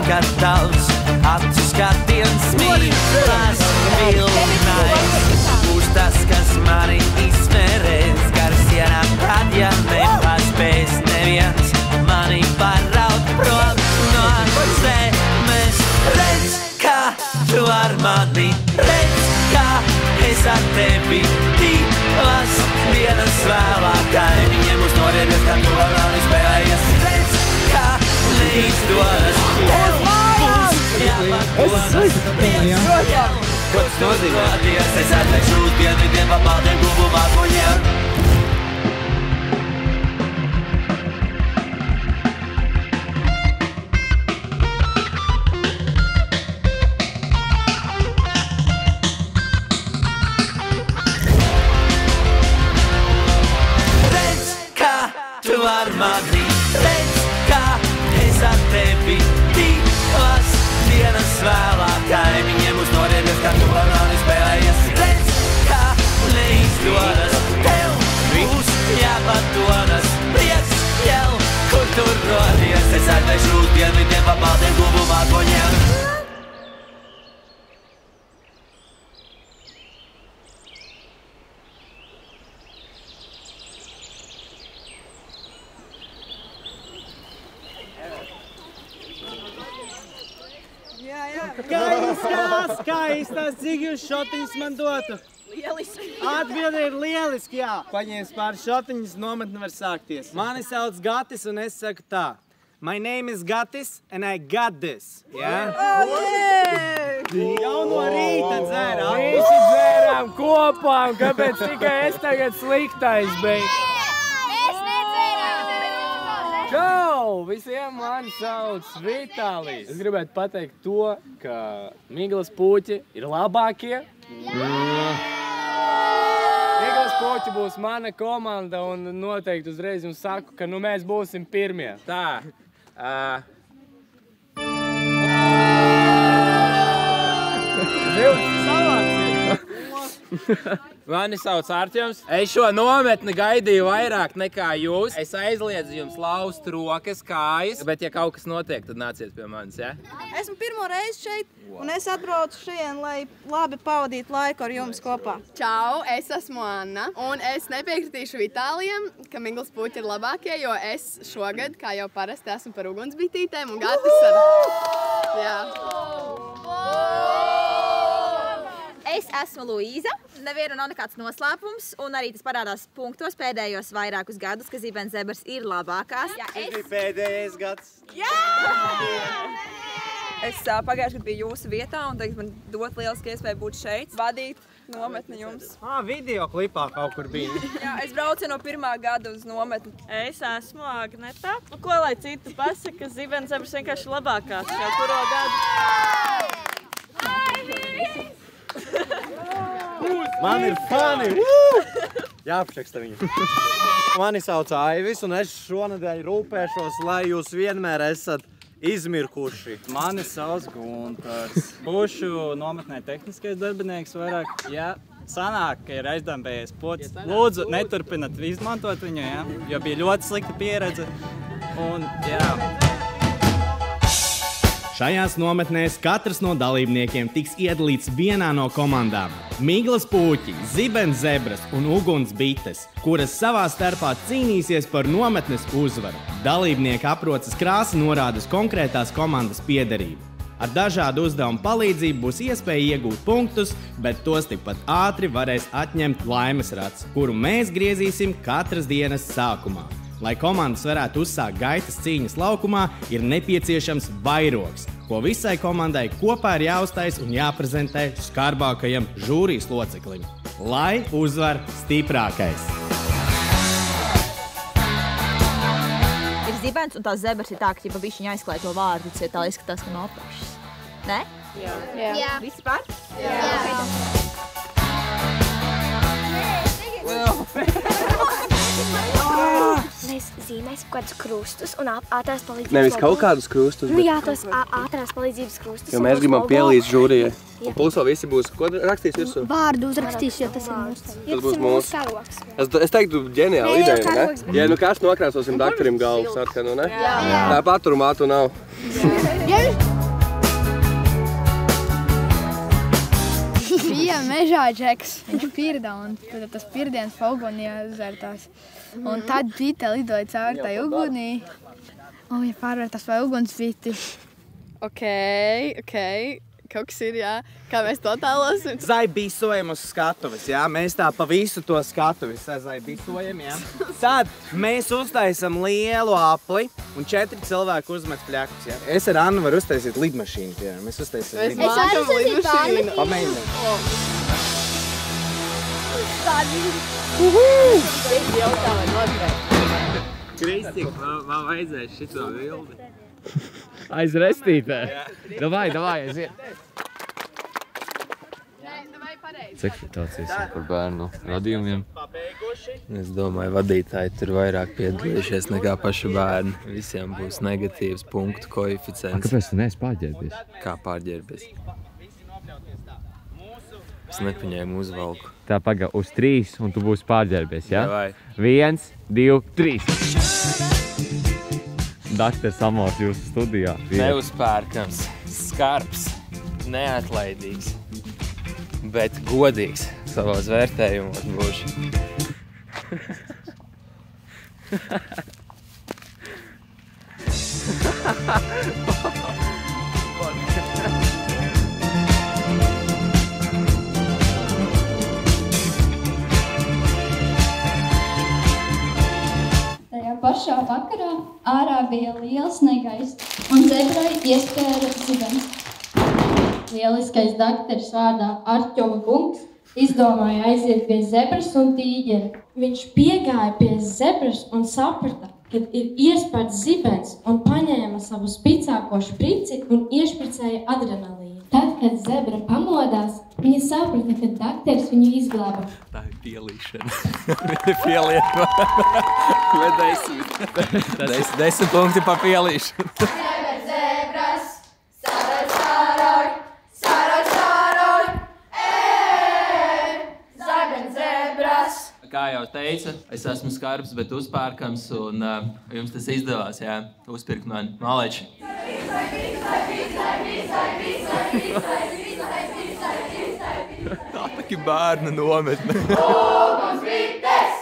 ka tavs acu skatiens mīlas vilinājums. Būs tas, kas mani izmērēs gar sienām, tad ja nepaspēs neviens mani paraut prom no zemes. Redz, kā tu ar mani, redz, kā es ar tevi divas dienas vēlāk. Viņiem būs norieties, kā tu ar mani spēlējies. Redz, kā neizdodas, tev būs jāpadodas. Ko tas nozīmē? Es atveikšu uz dienvidiem pa baltiem gubu mākoņiem. Ar mani, redz, kā es ar tevi divas dienas vēlāk. Viņiem būs norieties, kā tu ar mani spēlējies. Redz, kā neizdodas, tev būs jāpadodas. Prieks jau, kur tur rodies. Es atveikšu uz dienvidiem pa baltiem gubu mākoņiem. Skaistās, cik jūs šotiņus man dotu? Lieliski. Atbilde ir lieliski, jā. Paņēmis pāris šotiņus, nometne var sākties. Mani sauc Gatis un es saku tā. My name is Gatis and I got this. Jā? Jau no rīta dzērām. Visi dzērām kopā un kāpēc tikai es tagad sliktais biju? Čau! Visiem mani sauc Vitālijs. Es gribētu pateikt to, ka Miglas puķi ir labākie. Miglas puķi būs mana komanda un noteikti uzreiz jums saku, ka nu mēs būsim pirmie. Tā. Mani sauc Artjoms. Es šo nometni gaidīju vairāk nekā jūs. Es aizliedzu jums laust rokas, kājas, bet ja kaut kas notiek, tad nāciet pie manis, ja? Esmu pirmo reizi šeit, un es atbraucu šeit, lai labi pavadītu laiku ar jums kopā. Čau, es esmu Anna, un es nepiekritīšu Vitālijam, ka Miglas puķi ir labākie, jo es šogad, kā jau parasti, esmu par ugunsbitītēm un Gatis ar... Jā. Es esmu Luīza. Nevienu nav nekāds noslēpums, un arī tas parādās punktos pēdējos vairākus gadus, ka Zibens zebras ir labākās. Tas bija pēdējais gads. Jā! Es pagājuši gadu biju jūsu vietā, un tagad man dot lieliski iespēju būt šeit, vadīt nometni jums. Video klipā kaut kur bija. Jā, es braucu no 1. gada uz nometni. Es esmu Agneta. Ko lai citu pasaka, Zibens zebras vienkārši labākās jau kuro gadu. Man ir fani! Jāapšeksta viņu. Mani sauc Aivis, un es šonedēļ rūpēšos, lai jūs vienmēr esat izmirkuši. Mani sauc Guntars. Būšu nometnē tehniskais darbinieks vairāk. Ja sanāk, ka ir aizdambējies pocis, lūdzu, neturpinat izmantot viņu, ja? Jo bija ļoti slikta pieredze. Un, jā. Šajās nometnēs katrs no dalībniekiem tiks iedalīts vienā no komandām. Miglas puķi, Zibens zebras un uguns bites, kuras savā starpā cīnīsies par nometnes uzvaru. Dalībnieki aproces krāsa norāda uz konkrētās komandas piederību. Ar dažādu uzdevumu palīdzību būs iespēja iegūt punktus, bet tos tikpat ātri varēs atņemt laimes rats, kuru mēs griezīsim katras dienas sākumā. Lai komandas varētu uzsākt gaitas cīņas laukumā, ir nepieciešams vairogs, ko visai komandai kopā ir jāuztais un jāprezentē skarbākajam žūrijas loceklim. Lai uzvar stiprākais! Ir Zibens un tās zebras ir tā, ka ja bišķiņa aizklāja to vārdu, tas ir tā izskatās, ka nopašas. Ne? Jā. Visi pār? Jā. Mēs zīmēsim kādus krustus un ātrās palīdzības... Nevis kaut kādus krustus, bet... Nu jā, tos ātrās palīdzības krustus. Jo mēs gribam pielīdz žūrijai. Un plus vēl visi būs... Ko rakstīs virsū? Vārdu uzrakstīs, jo tas ir mūsu. Tas būs mūsu karogs. Es teiktu ģeniāli ideja, ne? Ja nu kāds nokrāsosim daktarim galvu sarkanu, ne? Jā. Tā paturumātu nav. Bija mežā džeks, viņš pirda un tad tas pirdiens pa uguni iezvērtās. Un tad bite lidoja cauri tai ugunī un viņa pārvērtās pa ugunsbiti. Ok. Kaut kas ir, jā. Kā mēs to tēlosim? Zaibīsojam uz skatuves, jā. Mēs tā pa visu to skatuvi zaibīsojam, jā. Tad mēs uztaisam lielu apli un 4 cilvēki uzmet pļakus, jā. Es ar Annu varu uztaisīt lidmašīnu, jā. Mēs uztaisam lidmašīnu. Es varu lidmašīnu. Pamēģinām. Es jautāju noturēt. Kristīk, man vajadzēs šito vildi. Aiz restītē. Davai, aiziet. Cik tāds ir par bērnu radījumiem? Es domāju, vadītāji tur vairāk piedalījušies nekā paši bērni. Visiem būs negatīvs punktu koeficients. Kāpēc tu neesi pārģērbies? Kā pārģērbies? Es nepaņēmu uzvalku. Tā paga uz 3 un tu būsi pārģērbies, jā? Davai. 1, 2, 3. Daktars Amors jūsu studijā. Neuzpērkams, skarbs, neatlaidīgs, bet godīgs savos vērtējumos būšu. Tajā pašā vakarā ārā bija liels negaiss un zebrai iespēra zibens. Lieliskais dakteris vārdā Arķova kungs izdomāja aiziet pie zebras un tīģera. Viņš piegāja pie zebras un saprata, kad ir iespērts zibens un paņēma savu spicāko šprici un iešpricēja adrenalīnu. Tad, kad zebra pamodās, viņa saprata, ka dakteris viņu izglāba. Tā ir pielīšana. Viņa pielieta. 10 punkti pa pielīšanu. Zebras, saroj, zebras. Kā jau teica, es esmu skarbs, bet uzpērkams, un jums tas izdevās, jā, uzpirkt mani. Maleči! Tā taki bērnu nometne. Ugunsbites!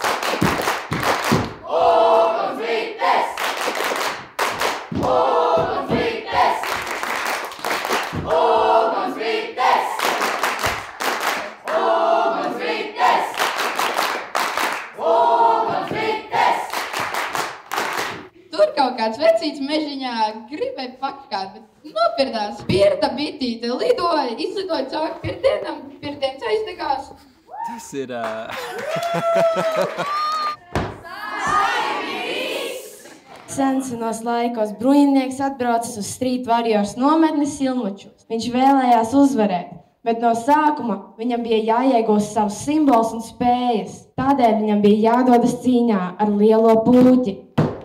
Ugunsbites! Ugunsbites! Ugunsbites! Ugunsbites! Ugunsbites! Tur kaut kāds vecīts mežiņā gribēja pakāt, bet nopirdās. Pirda bitīte lidoja, izlidoja cauri pirdienam, pirdiens aizdegās. Tas ir... Senos laikos bruņinieks atbraucis uz Street Warriors nometni Silmučos. Viņš vēlējās uzvarēt, bet no sākuma viņam bija jāiegūst savus simbols un spējas. Tādēļ viņam bija jādodas cīņā ar lielo puķi.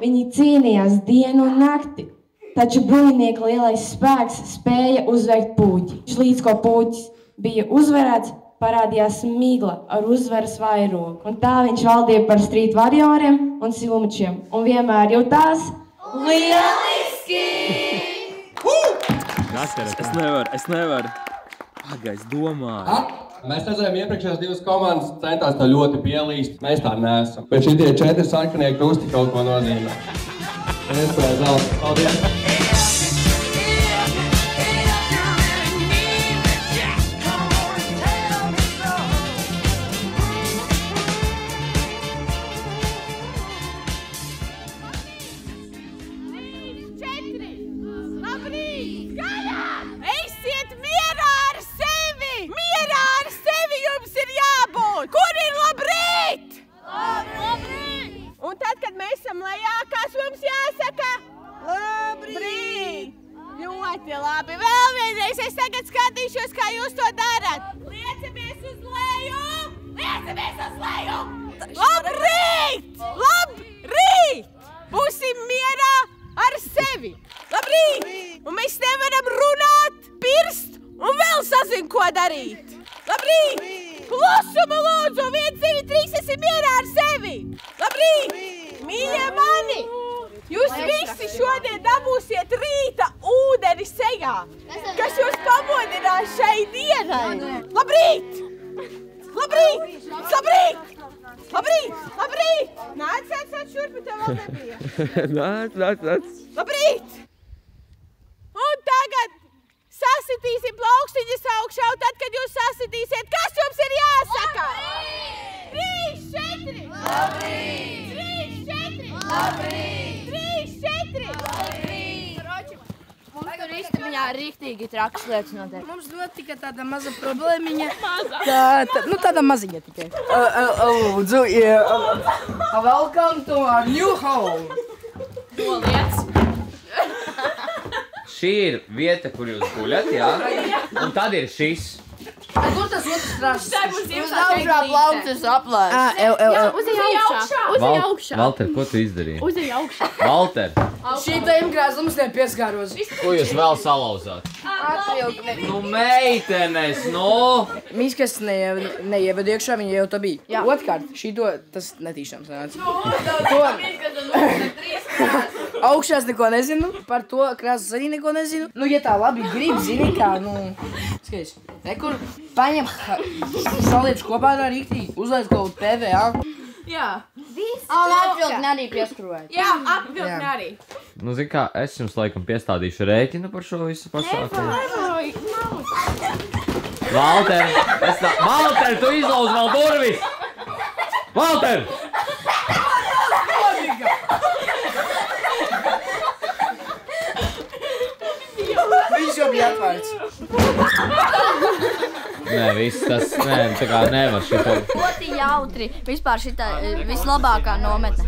Viņi cīnījās dienu un nakti, taču bruņinieka lielais spēks spēja uzveikt puķi. Līdz ko puķis bija uzvarēts, parādījās migla ar uzvaras vairogu. Un tā viņš valdīja par Street Warrioriem un Silmučiem. Un vienmēr jutās lieliski! Es nevaru. Pagaid, es domāju. Mēs redzējām iepriekšējās divas komandas centās tā ļoti pielīst. Mēs tā neesam. Bet šitie 4 sarkanie krusti kaut ko nozīmē. Es par zeltu. Paldies! Un tad, kad mēs esam lejā, kas mums jāsaka? Labrīt! Ļoti labi. Vēl vienreiz es tagad skatīšos, kā jūs to darat. Liecamies uz leju! Liecamies uz leju! Labrīt! Labrīt! Būsim mierā ar sevi. Labrīt! Un mēs nevaram runāt, pirst un vēl sazin, ko darīt. Labrīt! Klusumu lūdzu! 1, 2, 3, esi mierā ar sevi! Labrīt! Mīļie mani! Jūs visi šodien dabūsiet rīta ūdeni sejā, kas jūs pamodinās šai dienai! Labrīt! Labrīt! Labrīt! Labrīt! Labrīt! Nāc šurp, tev vēl nebija. Nāc. Labrīt! Un tagad sasitīsim plaukstiņas augšā, un tad, kad jūs sasitīsiet, kas jums ir jāsaka? 3, 4! Labrīt! 3, 4! Labrīt! 3, 4! Labrīt! Mums tur istabiņā riktīgi trakas lietas notiek. Mums ļoti tikai tāda maza problēmiņa. Tāda maziņa tikai. Lūdzu, welcome to our new home. Lietas. Šī ir vieta, kur jūs guļat, jā? Un tad ir šis. Kur tas otrs krāsas? Uz augšā plauktas aplēs. Uz augšā. Valter, ko tu izdarīji? Uz augšā. Valter, Šī tēma krāsums nepieskāros. ko jūs vēl salauzāt? Nu, meitenes, no! Mīskas neieved iekšā, viņa jau tā bija. Otkārt, šito tas netīšām sanāca. Augšās neko nezinu, par to krāsas arī neko nezinu. Nu, ja tā labi grib, zini kā, skaties. Nekur paņem salietas kopā ar rīktīgi, uzlaiž kaut TV, jā? Jā. Un apvilkni arī pieskrūvēt. Jā, apvilkni arī. Nu, zin kā, es jums laikam piestādīšu rēķinu par šo visu pasākumu. Valter, Valter, tu izlauz vēl durvis! Valter! Viņš jau bija atvērts. Nē, viss tas, tā kā nevar šito. Ļoti jautri. Vispār šitā vislabākā nometne.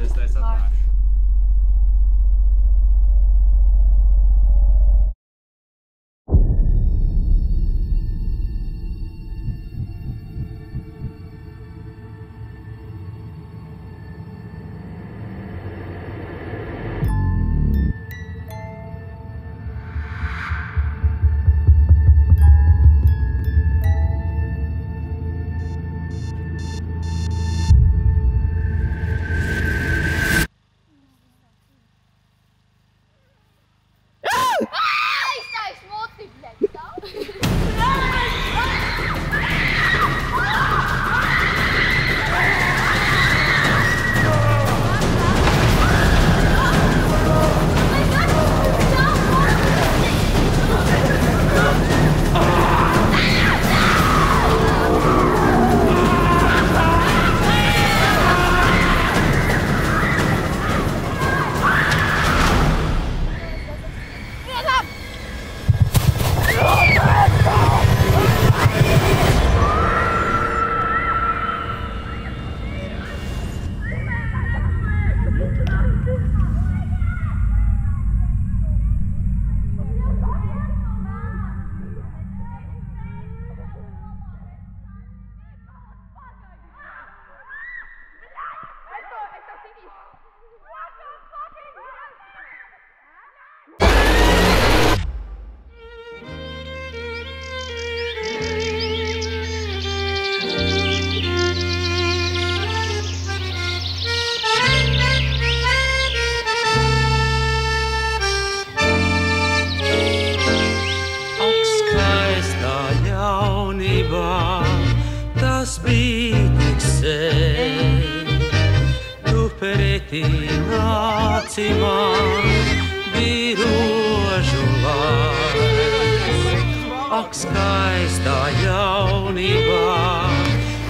Ak, skaistā jaunībā,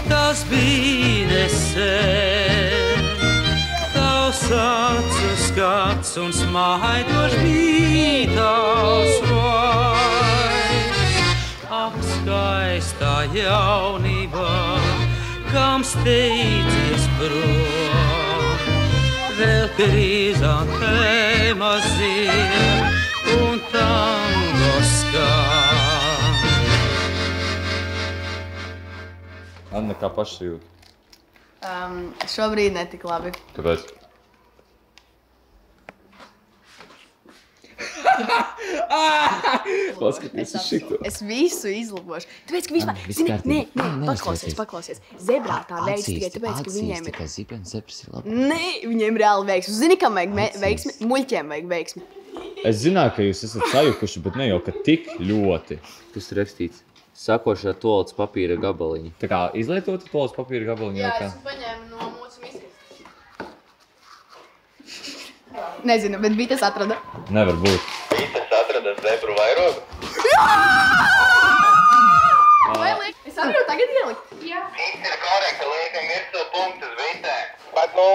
tas bija nesen. Tavs acu skats un smaidošs bija tavs vairs. Ak, skaistā jaunībā, kam steidzies prom, vēl krizantēmas ziem un tango skan. Anna, kā paši jūt? Šobrīd netik labi. Kāpēc? Paskaties uz šito. Es visu izlabošu. Tāpēc, ka vispār, zini, paklausies. Zebrā tā veids tikai tāpēc, ka viņiem ir... Zibens zebras ir labi. Nē, viņiem reāli veiksmi. Zini, kam vajag veiksmi? Muļķiem vajag veiksmi. Es zināju, ka jūs esat sajukuši, bet ne jau, ka tik ļoti. Kas tur rakstīts? Sakošā toaletes papīra gabaliņa. Tā kā izlietota toaletes papīra gabaliņa? Jā, es paņēmu no mūsu misijas. Nezinu, bet Vitas atrada. Nevar būt. Vitas atrada zebru vairogu? Vai liek? Es varu tagad ielikt? Jā. Viss ir korekti, liekam virsū punktus Vitē. Bet, nu,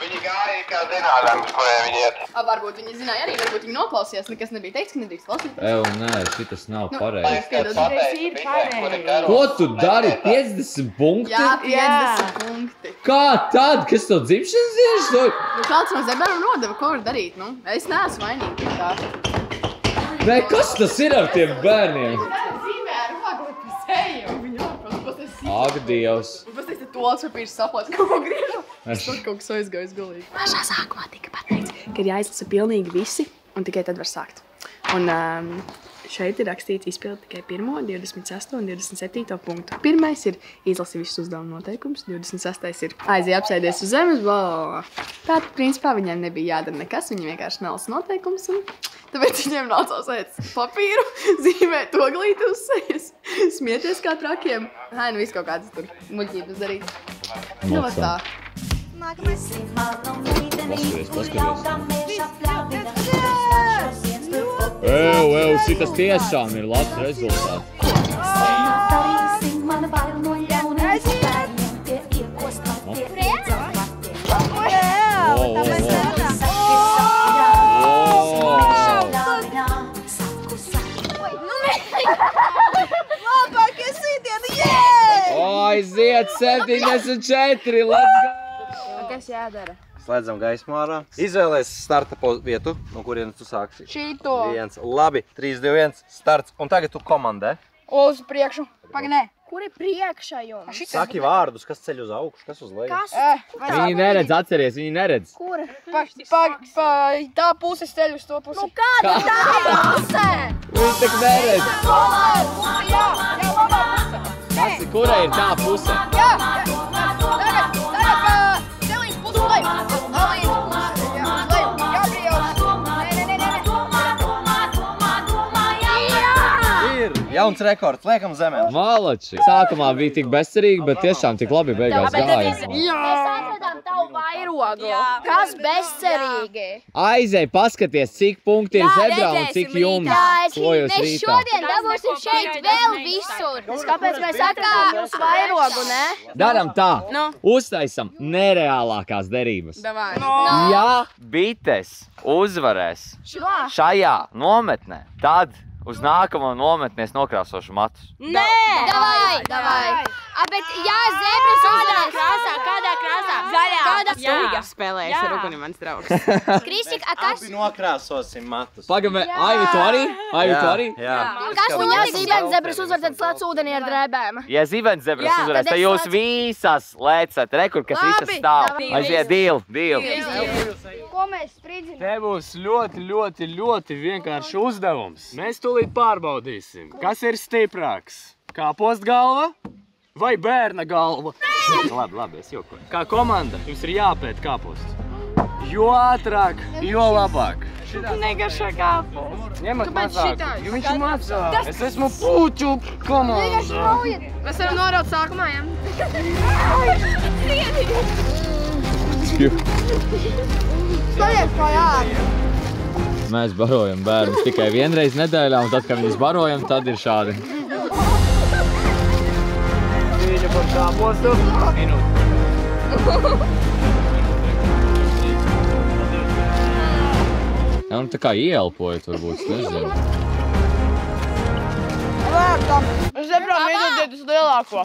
viņi gāja kā zinādams, kurē viņi iet. Varbūt viņi zināja arī, varbūt viņi noklausījās, nekas nebija teikts, ka nedrīkst klausīt. Nē, šitas nav pareizi. Ko tu dari? 50 punkti? Jā, 50 punkti. Kā tad? Kas to dzimšanas dienas? Nu, kāds no zebrām nodeva, ko var darīt, nu? Es neesmu vainīgi pie tā. Nē, kas tas ir ar tiem bērniem? Zīmē ar vagli pa seju, viņi Ak, Dievs. Un pēc te toals papīrs saplāts, ko griežu. Es tur kaut kas aizgājis galīgi. Pašā sākumā tika pateikts, ka ir jāizlasa pilnīgi visi, un tikai tad var sākt. Un šeit ir rakstīts izpildi tikai 1., 26. un 27. punktu. Pirmais ir izlasi visus uzdevumu noteikumus, 26. ir aiziet apsēdies uz zemes, blablabla. Tātad, principā, viņiem nebija jādara nekas, viņi vienkārši nelasa noteikumus, un tāpēc viņiem nācās ēst papīru, zīmēt oglīti uz sejas, smieties kā trakiem. Nē, nu viss kaut kādas tur muļķības darīt. Nu, var tā. Ew, šitas tiešām ir labs rezultāts. Labākie sitieni, jē! Aiziet 74, let's go! Kas jādara? Slēdzam gaismu ārā. Izvēlēs starta vietu, no kurienes tu sāksi. Šito. Labi, 3, 2, 1, starts. Un tagad tu komandē. Uz priekšu. Paganē. Kur ir priekšā jums? Saki vārdus, kas ceļ uz augšu, kas uz leju. Kas? Viņi neredz, atceries, viņi neredz. Kur? Tā puses ceļ uz to pusi. Nu kāda tā pusē? Viņi tak neredz. Jā, labā pusē. Kura ir tā pusē? Jā, tagad celiņas pusi leju. Jauns rekords, liekam zemē. Malači. Sākumā bija tik bezcerīgi, bet tiešām tik labi beigās gāja. Mēs atradām tavu vairogu. Kas bezcerīgi? Aizej, paskaties, cik punkti ir zebrā un cik jums klojas Mēs rītā. šodien dabūsim šeit vēl visur. Kāpēc mēs atradām jūsu vairogu, ne? Daram tā, uztaisam nereālākās derības. Ja bites uzvarēs šajā nometnē, tad uz nākamo nometnēs nokrāsošu matus. Nē! Davai! Bet jā, zebras uzvarēs. Kādā krāsā? Zaļā. Jā, spēlējas ar uguni mans draugs. Kristika, kas? Abi nokrāsosim matus. Pagam, Aivi, tu arī? Jā. Kas un ja zibens zebras uzvar, tad slēdz ūdeni ar drēbēm? Ja zibens zebras uzvarēs, tad jūs visas lecat. Rekur, kas visas stāv. Aiziet, deal. Ko mēs spridzim? Te būs ļoti vienkārši uzdevums. Mēs tūlīt pārbaudīsim, kas ir stiprāks. Kāpostgalva vai bērna galva? Labi, es jokoju. Kā komanda jums ir jāpēt kāposts. Jo ātrāk, jo labāk. Negaršo kāpostu. Ņemat mazāk, jo viņš ir mazāk. Es esmu puķu komanda. Mēs varam noraut sākumā, jā? Stājiet kā jā! Mēs barojam bērnus tikai vienreiz nedēļā, un tad, kad viņus barojam, tad ir šādi. Viņa par kāpostu. Minūti. Jā, nu tā kā ieelpojat, varbūt, es nezinu. Zebrām iedodiet uz lielāko.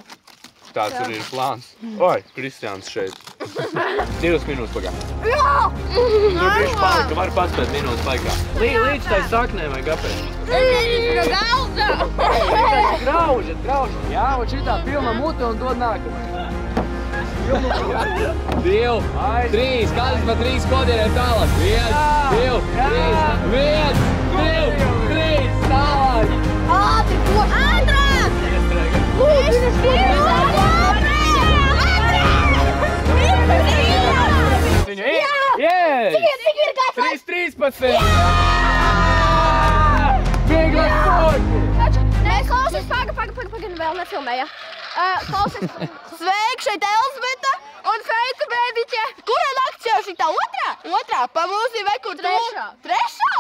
Tāds arī ir plāns. Oi, Kristiāns šeit. 2 minūtes pagā. Jā! Tur bišķi palika, var paspēt minūtes paikā. Līdz tai saknē vai kāpēc? Graužat. Jā, un šitā pilna mute un dod nākamā. 2, 3, kādas pa 3 kodieniem tālāk? 1, 2, 3, 1, 2, 3, tālāk! Ātri, ko? Ātrāk! Lūdzu, Cik ir 3, 13! Vieglāk forti! Mēs klausies, paga, vēl nefilmēja. Klausies. Sveiki, šeit Elzbeta un Feita bēdiķe. Kura nakts jau šitā otrā? Otrā, pa mūsī vai kur? Trešā. Trešā?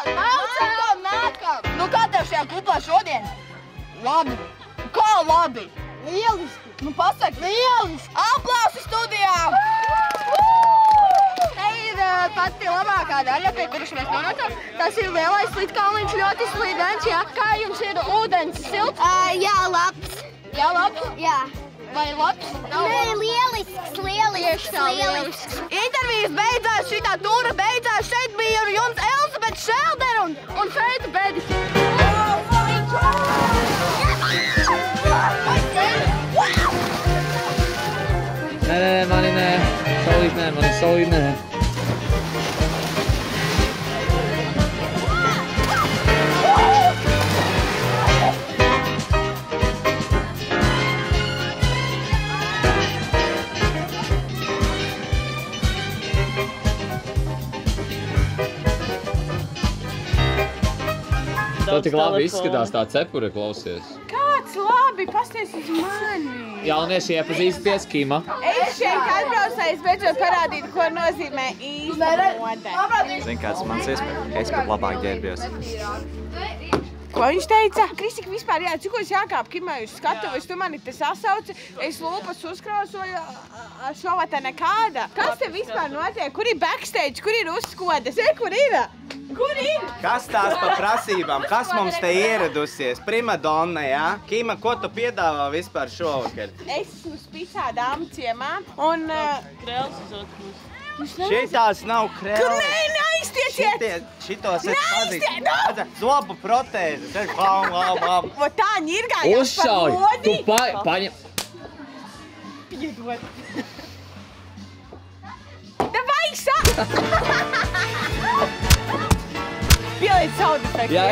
Nākam. Nu kā tev šajā kuplā šodien? Labi. Kā labi? Lieliski. Nu pasaki. Lieliski. Aplausi studijām. Te ir pati labākā daļa, pie kuras mēs nonācām. Tas ir lielais slidkalniņš, ļoti slidens, jā. Kā jums ir ūdens silts? Jā, labs. Jā, labs? Jā. Vai labs? Nē, lielisks. Intervijas beidzās, šitā tūra beidzās. Šeit bija ar jums Elzbeta Šeldera un Feita bēdiķe. Nē, mani nē. Solīt nē, mani solīt nē. Tev tik labi izskatās tā cepure, klausies. Kāds labi, pasties uz mani. Jaunieši iepazīsties, Kima. Es šeit atbraucējis beidzot parādīt, ko nozīmē īsta mode. Zini, kāds mans iespējas? Es pat labāk ģērbjos. Ko viņš teica? Kristika vispār, jā, cikko es jākāp Kimai uz skatuves, tu mani te sasauci, es lūpas uzkrausoju, šova te nekāda. Kas te vispār notiek? Kur ir backstage? Kur ir uzskodes? Kur ir? Kur ir? Kas tās pa prasībām? Kas mums te ieradusies? Primadonna, jā? Kima, ko tu piedāvā vispār šovakar? Es esmu spicā dāmu ciemā un... Krēls uz otru pusi. Šitās nav krēli. Nē, neaiztieciet! Šitos es pazīstu. Zobu protēzes. Es blam. O tā ņirgājās par lodi. Tu paņem. Piedod. Davai, Pieliec saudu efektu, jā?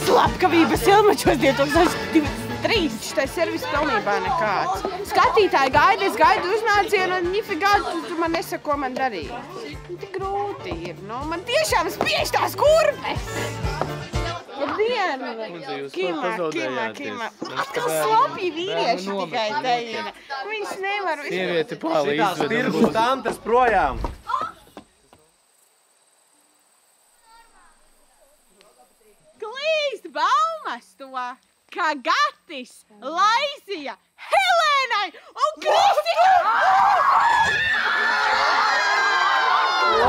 Slepkavības ilmačos 2023. Šitais servis pilnībā nekāds. Skatītāji gaida, es gaidu uznācienu un ņifigā, tu man nesaka, ko man darīt. Tik grūti ir, nu, man tiešām spiež tās kurpes. Labdien! Kima. Atkal slopji vīrieši tikai te ir. Viņas nevar vispār. Sievieti pāli izveda. Šitās tirgus tantes projām. Klīst baumas to, ka Gatis laizīja Helēnai un Kristika!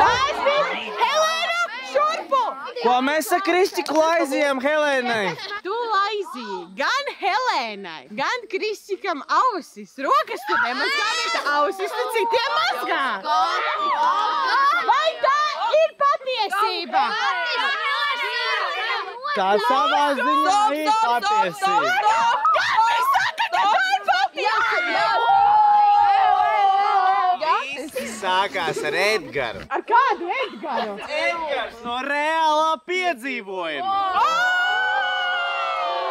Laizīja Helēnu šurpu! Ko mēs ar Kristiku laizījām Helēnai? Tu laizīji gan Helēnai, gan Kristikam ausis. Rokas tu nemazgā, bet ausis tu citiem mazgā. Vai tā ir patiesība? Tā savā ziņā ir patiesība. Gatis saka, ka tā ir patiesība! Viss sākās ar Edgaru. Ar kādu Edgaru? Edgars no reālā piedzīvojuma.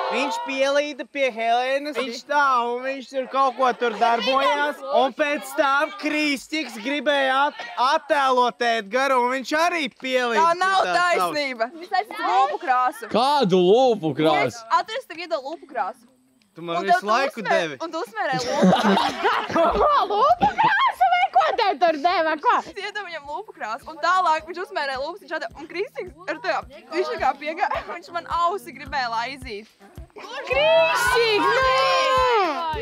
Viņš pielīda pie Helēnas, viņš tā un viņš tur kaut ko tur darbojās. Un pēc tam Kristiks gribēja attēlot Edgaru un viņš arī pielīda. Tā nav taisnība. Viņš taisīja lūpu krāsu. Kādu lūpu krāsu? Atrast tev iedod lūpu krāsu. Tu man visu laiku devi. Un tu uzmērēji lūpu krāsu. Lūpu krāsu vai ko tev tur deva? Ko? Es iedevu viņam lūpu krāsu. Un tālāk viņš uzmērēja lūpus. Viņš atdeva. Un Kristiks ar tev. Viņš kā piegāja. Viņš man ausi gribēja laizīt. Kristīg, nē!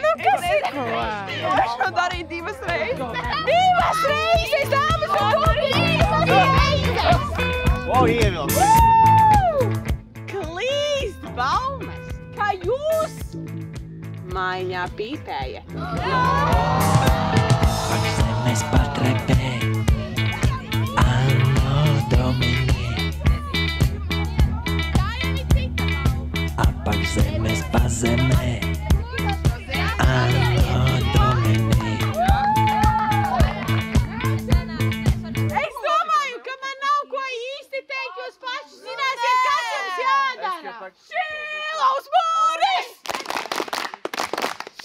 Nu, kas ir ko? Viņš to darīja 2 reizes. 2 reizes, dāmas un kungi! O, ievilks! Klīst baumas, ka jūs maiņā pīpējat. Zemes patrepē, Anno Domini. Apak zemes pazemē, Anno Domini. Es domāju, ka man nav ko īsti teikt, jūs paši zināsiet, kas jums jādara. Šilovs Boris!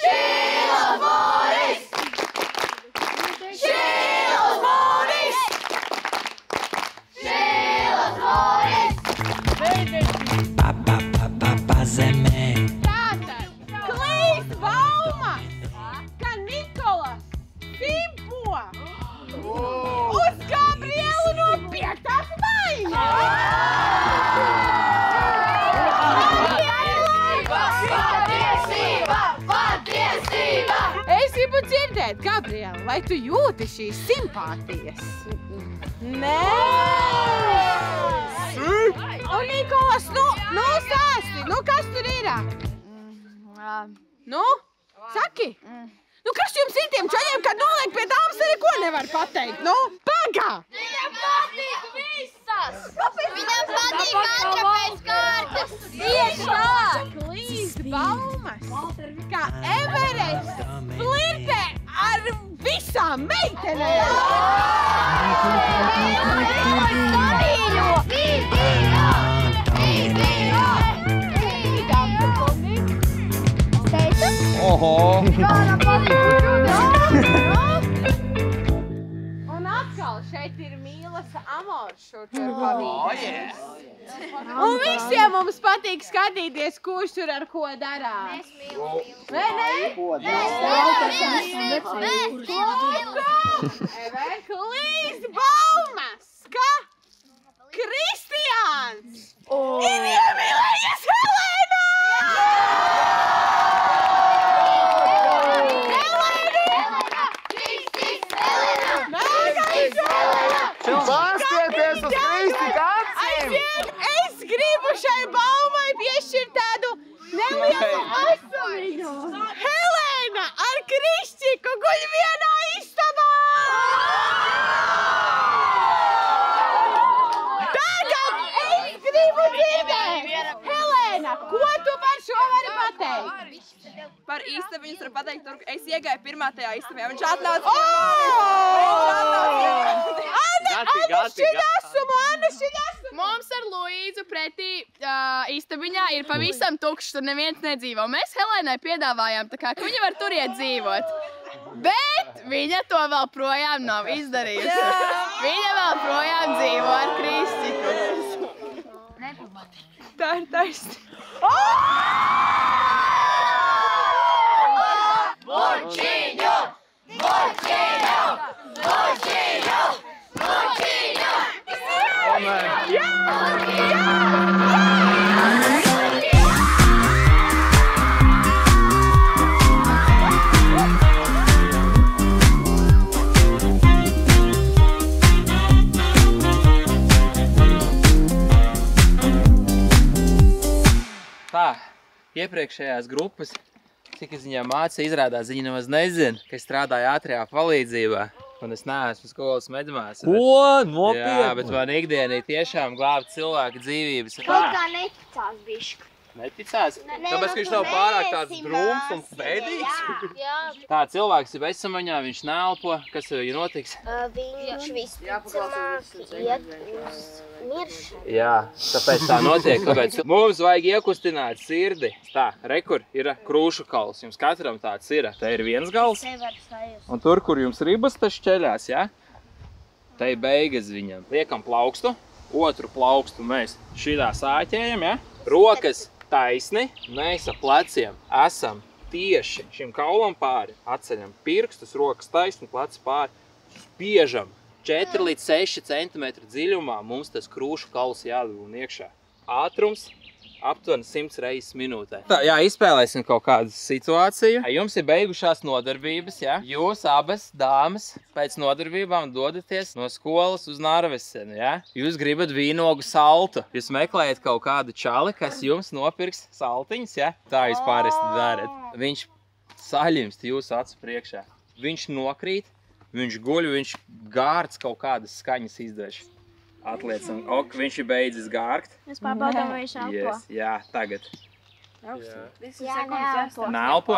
Šilovs Boris! Šilovs Boris! Šilovs Boris! Gabriela, vai tu jūti šīs simpātijas? Nē! Un Nikolas, nu stāsti, kas tur ir? Nu, saki! Nu, kas jums ir tiem čaļiem, kad noliek pie dāmas, neko nevar pateikt? Nu, pagā! Viņam patīk visas! Viņam patīk katra pēc kārtas! Tieši tā! Klīst baumas, kā Everests flirtē ar visām meitenēm! Oho! Un atkal šeit ir mīlas amors šur pavīdēs. Un visiem mums patīk skatīties, kurš tur ar ko darās. Vai ne? Klīst baumas, ka Kristiāns ir iemīlējies Helēnā! Pastieties uz Kristi acīm! Es gribu šai baumai piešķirt tādu nelielu asumiņu. Helēna ar Krišķiku guļ vienā istabā! Tagad es gribu dzirdēt! Helēna, ko tu par šo vari pateikt? Par istabu viņas var pateikt, ka es iegāju pirmā tajā istabā. Viņš atnāca. Anna šķidasumu! Mums ar Luīzu pretī istabiņā ir pavisam tukšs, tur neviens nedzīvo. Mēs Helēnai piedāvājām, tā kā, ka viņa var tur iet dzīvot. Bet viņa to vēl projām nav izdarījusi. Viņa vēl projām dzīvo ar Kristiku. Tā ir taisni. Mučiņu! Mučiņu! Mučiņu! Mučiņu! Jā! Tā, iepriekšējās grupas, cik es viņām mācīju, izrādās, viņi nemaz nezina, ka es strādāju ātrajā palīdzībā. Un es neesmu skolas medmāsa. Ko? Nopietni? Jā, bet man ikdienī tiešām glābt cilvēku dzīvības. Kaut kā neticās bišķi. Neticās? Nē, Tāpēc, ka viņš nav pārāk tāds drūms un bēdīgs? Jā. Tā, cilvēks ir bezsamaņā, viņš neelpo. Kas ar viņu notiks? Viņš visticamāk iet uz miršanu. Jā, tāpēc tā notiek. Tāpēc mums vajag iekustināt sirdi. Tā, rekur ir krūšu kals. Jums katram tāds ir. Te ir viens gals. Un tur, kur jums ribas, tas šķeļās, ja? Te ir beigas viņam. Liekam plaukstu. Otru plaukstu mēs šidā sāķējam, ja? Rokas taisni. Mēs ar pleciem esam tieši šim kaulam pāri. Atceļam pirkstus, rokas taisni, pleci pāri. Spiežam 4 līdz 6 cm dziļumā. Mums tas krūšu kauls jādabūna iekšā. Ātrums aptuveni 100 reizes minūtē. Tā, jā, izspēlēsim kaut kādu situāciju. Jums ir beigušās nodarbības, ja? Jūs abas dāmas pēc nodarbībām dodaties no skolas uz Narveseni, ja? Jūs gribat vīnogu saltu. Jūs meklējat kaut kādu čali, kas jums nopirks saltiņas, ja? Tā jūs pāresti darat. Viņš saļimst jūsu acu priekšā. Viņš nokrīt, viņš guļ, viņš gārds kaut kādas skaņas izdevš. Atliecam, ok, viņš ir beidzis gārgt. Mēs pārbaudām, vai viņš elpo. Yes, jā, tagad. Jā, neelpo. Neelpo?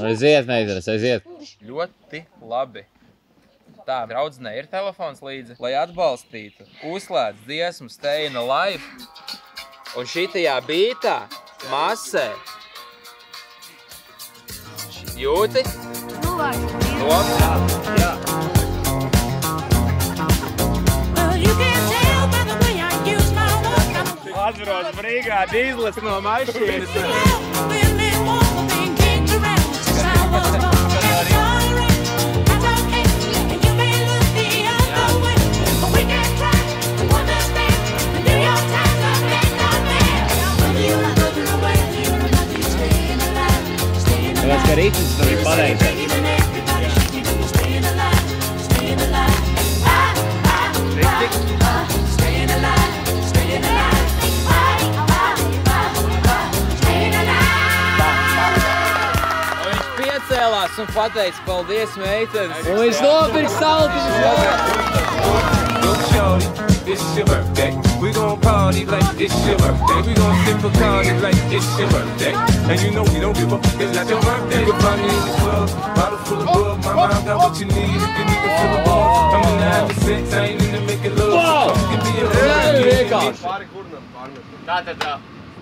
Aiziet, neizdarās, aiziet. Ļoti labi. Tā, draudzenē ir telefons līdzi, lai atbalstītu. Uzslēdz dziesmu Stay Alive. Un šitajā bītā masē. Jūti? Jā. Atbrauc brigādi izlec no mašīnas. Tāpēc, ka rītis tur ir pareizais. un pateicis, paldies, meitenes. Un viņš nopirks saltiņus, jā. Look, shorty, this is your birthday. We gon' party like it's your birthday. We gon' sip a party like it's your birthday. And you know we don't give up, it's not your birthday. You can find me in the club, bottle full of bug. My mom got what you need if you need to fill a ball. I'm in the having sex, I ain't in the making love. Wow! Give me a Vienkārši. Tātad,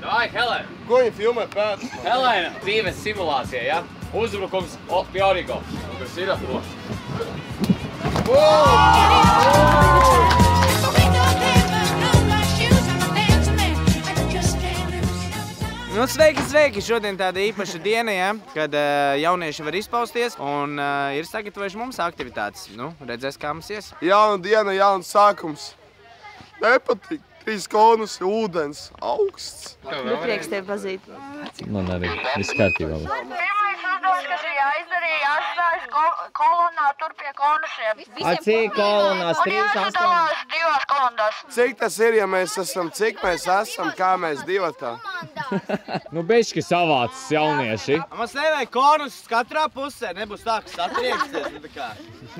vai, Helēna. Ko viņi filmē pēc? Helēna, dzīves simulācija, ja? Uzbrukums pie Origo. Kas ir? Nu, sveiki! Šodien tāda īpaša diena, ja, kad jaunieši var izpausties un ir sagatavojuši mums aktivitātes. Nu, redzēs, kā mums ies. Jauna diena, jauns sākums. Nepatīk. 3 konus, ūdens, augsts. Bet prieks tevi pazīt. Man arī viss kārtībā. Pirmais uzdevums, kas ir jāizdarīja, jāstājas kolonā tur pie konusiem. Cik kolonās? Un jāsadalās 2 kolondās. Cik tas ir, ja mēs esam, cik mēs esam, kā mēs divatā? Nu, beidzki savācis jaunieši. Mums nevajag konus katrā pusē, nebūs tā, ka satrieksties.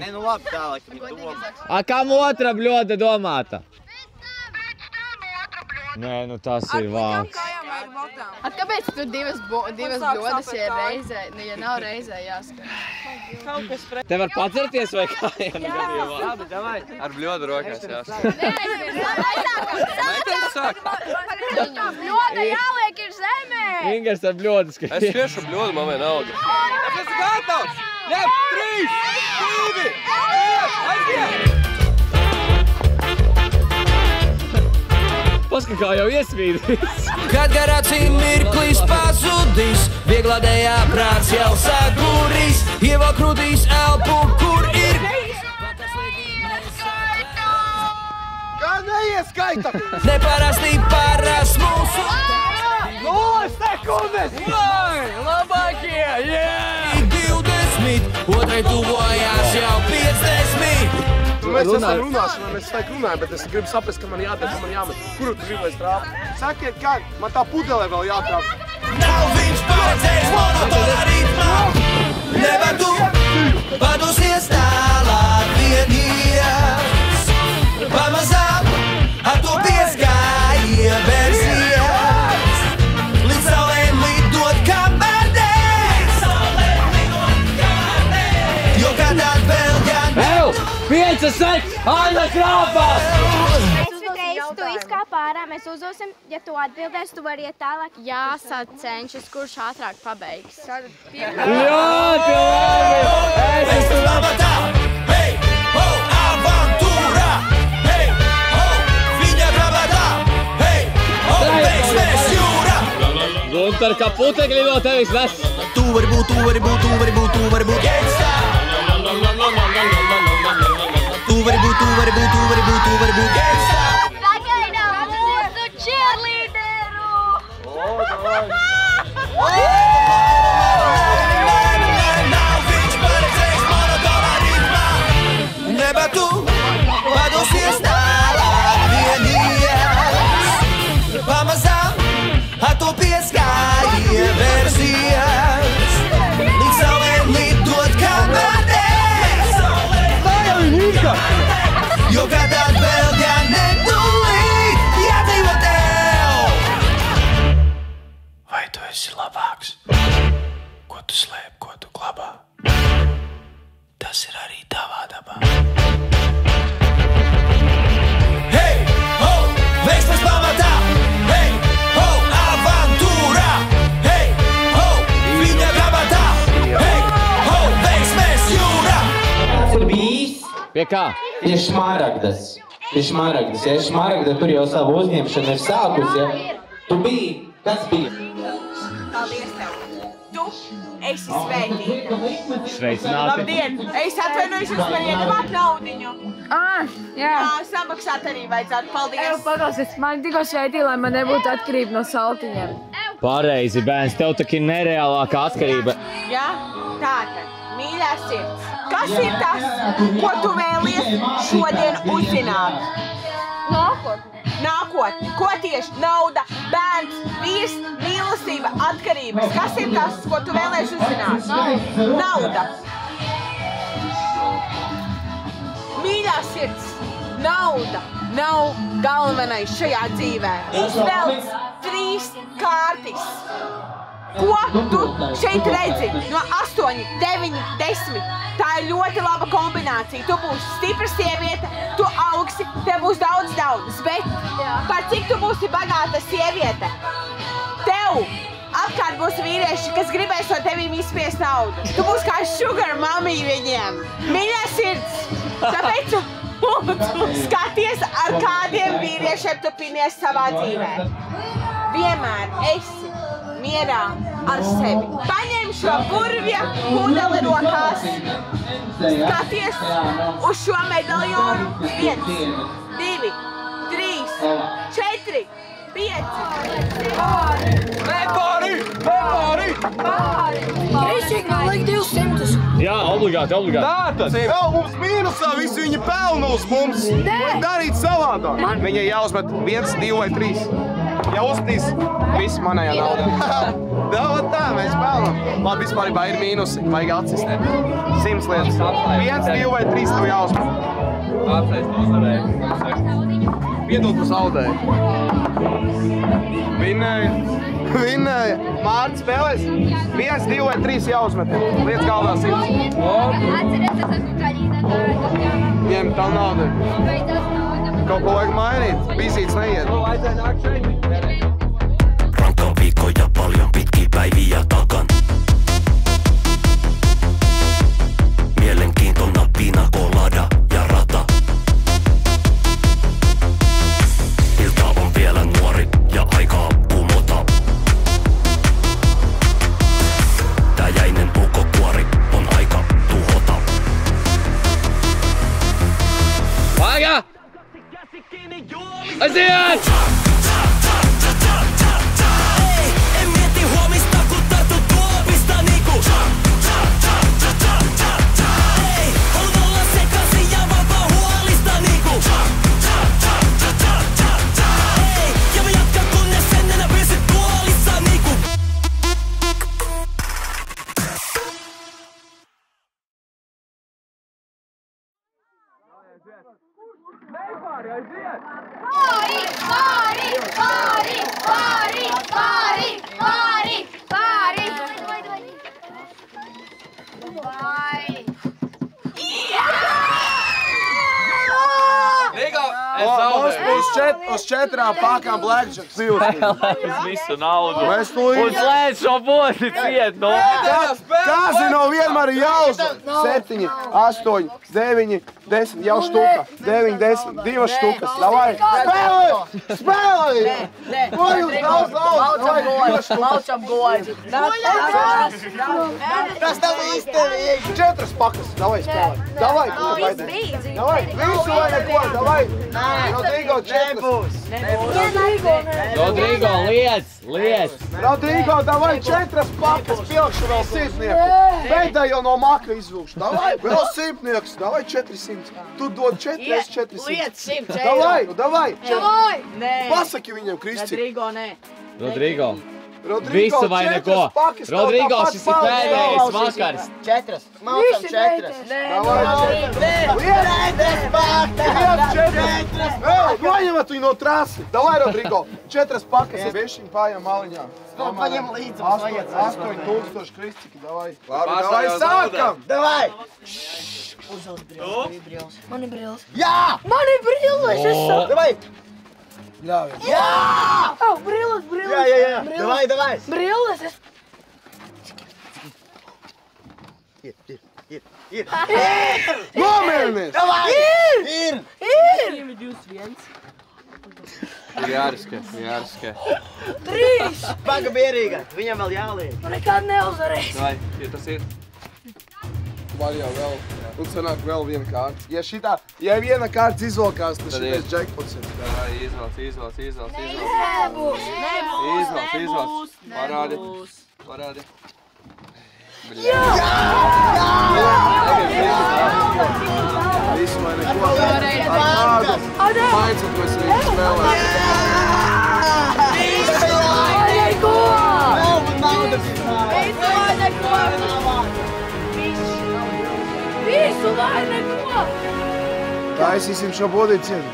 Nē, nu labi, tā, lai viņi domā. Kam otra bļoda domāta? Nē, nu tas ir vāks. Kāpēc tu divas bļodas, ja reizē, ja nav reizē jāskat? Te var pacerties vai kā? Labi, davai. Ar bļodu rokās jāsaka. Bļoda jāliek ir zemē! Ingers ar bļodas, ka... Es tiešu bļodu, man vienalga. Es esmu gatavs! Jeb, 3, 2, 1, aiziet! Paska, kā jau iesvīdīs. Kad garācī mirklīs pazudīs, vieglādējā prāts jau sagurīs, ievēl krūtīs elpu, kur ir. Kā neieskaita? Neparasti paras mūsu. 0 sekundes! Labākie, yeah! 20, otrai tuvojās jau 50. Mēs esam runāšanā, mēs taik runājam, bet es gribu saprast, ka man jādara, ka man jāmet. Kuru tu gribu, lai es trāpu? Sakiet, kā? Man tā pudelē vēl jātrāp. Nav viņš paredzējis monotonā ritmā. Nevar tu padosies tālāk vienies. Pamazām ar to pieskāja versijas. Līdz saulēm lidot kā bērnēs. Jo kad atvēl gan... 5 seks! Aina krāpās! Tu izkāp ārā, mēs uzdosim, ja tu atbildēsi, tu vari iet tālāk. Jāsacenšas, kurš ātrāk pabeigs. Ļoti labi! Es tu labatā! Hei, ho, avantūrā! Hei, ho, viņa grabatā! Hei, ho, veiksmēs jūrā! Gunter, kā putekļi no tevis nes! Tu vari būt gangsta! Tu vari būt gangsta! Pagaidām mūsu cheerleaderu! Nav viņš paredzējis monotonā ritmā. Nevar tu padosies tālāk vienies. Pamazām ar to pieskāja versijas. Līdz saulēm lidot kā bērnēs. Jo kad atvēl gan nedulīt, jādzīvo tev. Vai tu esi labāks? Ko tu slēp, ko tu glabā? Tas ir arī tavā dabā. Hei, ho, veiksmes pamatā! Hei, ho, avantūrā! Hei, ho, viņa gabatā! Hei, ho, veiksmes jūrā! Tas ir bijis? Pie kā? Pie Šmaragdas. Ja Šmaragda tur jau savu uzņemšanu ir sākus, ja? Tu biji? Kas bija? Paldies tev. Tu esi svētīga. Sveicināti. Labdien! Es atvainojos jums par iedavāt naudiņu. Jā. Samaksāt arī vajadzētu. Paldies. Paklausies, man tikko svētīja, lai man nebūtu atkarība no saltiņiem. Pareizi, bērns, tev tak ir nereālākā atkarība. Jā, tātad, mīļā sirds. Kas ir tas, ko tu vēlies šodien uzzināt? Nākotne. Nākotne. Ko tieši? Nauda, bērni, Zibens, vīrs, mīlestība, atkarības. Kas ir tas, ko tu vēlēsi uzzināt? Nauda. Mīļā sirds, nauda nav galvenais šajā dzīvē. Izvelc 3 kārtis. Ko tu šeit redzi? No 8, 9, 10. Tā ir ļoti laba kombinācija. Tu būsi stipra sieviete, tu augsi, tev būs daudz, bet par cik tu būsi bagāta sieviete? Tev apkārt būs vīrieši, kas gribēs no tevīm izspiest naudu. Tu būsi kā sugar mommy viņiem. Mīļā sirds, tāpēc tu skaties, ar kādiem vīriešiem tu pinies savā dzīvē. Vienmēr esi mierā ar sevi. Paņem šo burvja pudeli rokās, skaties uz šo medaļonu. 1, 2, 3, 4, 5. Nepāri! Kristīk, man liek 200. Jā, obligāti. Tātad, vēl mums mīnusā visi viņi pelna uz mums. Vajag darīt savādāk. Viņai jāuzmet 1, 2 vai 3. Ja uzmetīs, viss manējā naudā. Daudz tā, mēs pelnam. Labi, vispārībā ir mīnusi. Vajag atsistēt. 100 lietas. 1, 2 vai 3 tev jāuzmet. Apsēst tu uzvarēji. Piedod, tu zaudēji. Vinnēja. Mārts spēlēs. 1, 2 vai 3 jāuzmet. Lietas galvā 100. Atceries, es esmu kaļītā. Ņem tā naudu. Kaut ko vajag mainīt. Bizīts neiet. Rankka viikko ja paljon pitkiä päiviä takan. Mielenkiintona pina colada ja rata. Ilta on vielä nuori ja aikaa kumota. Tää jäinen puukkokuori on aika tuhota. Aika! Asiat! En mieti huomista kun tartut tuopista niinku. Ei, haluan olla sekaisin ja vapaa huolista niinku. Ei, ja mä jatkan kunnes en enää pysy tuolissa niinku. Uz 4 pakām blackjack Uz visu naudu. Mēs tūlīt. Un slēdz šo boti ciet, no. Kazino vienmēr ir jāuzvar. 7, 8, 9, 10, jau štuka. 9, 10, 2 štukas. Davai! Spēlē! Ko jūs daudz? Laucam goļi. Tas nav izdevīgi. 4 pakas. Davai spēlē. Davai, ko tu baidēji? Davai, visu vai neko. Davai. Rodrigo, 4. Rodrigo, liec. Rodrigo, davai 4 pakas. Pilkšu vēl sīpnieku. Beidēji jau no maka izvilkšu. Davai, vēl sīpnieks. Davai 400. Tu dod 4, es 400. Liec 100 eiro. Davai. Nē. Pasaki viņam, Kristi. Rodrigo, nē. Rodrigo. Visu vai neko. Rodrigo, šis ir pēdējais vakars. 4. Mācam 4. Noņemat viņu no trasi. Davai, Rodrigo. 4 pakas. Vešiņ pājām maliņā. Paņem līdzi. 8000 kristiki. Davai. Labi, davai, sākam. Davai. Uzvelk brilles. Man ir brilles. Jā! Man ir brilles. Davai. Ļaujies. Jā! Oh, brilles. Jā. Davai. Brilles. Ir. Nomierinies! Ir! Ir jāriskē. 3! Paga mierīga, viņam vēl jāliek. Man nekād neuzvarēs. Vai, ja tas ir? Var jau vēl. Un sanāk vēl viena kārta. Ja viena kārta izvalkās, tad šitais jackpots ir. Izvalc. Nebūs. Parādi. Jā! Visu vai neko. Ar kādu. Maincat mēs viņu spēlēt. Taisīsim šo bodīti cienu.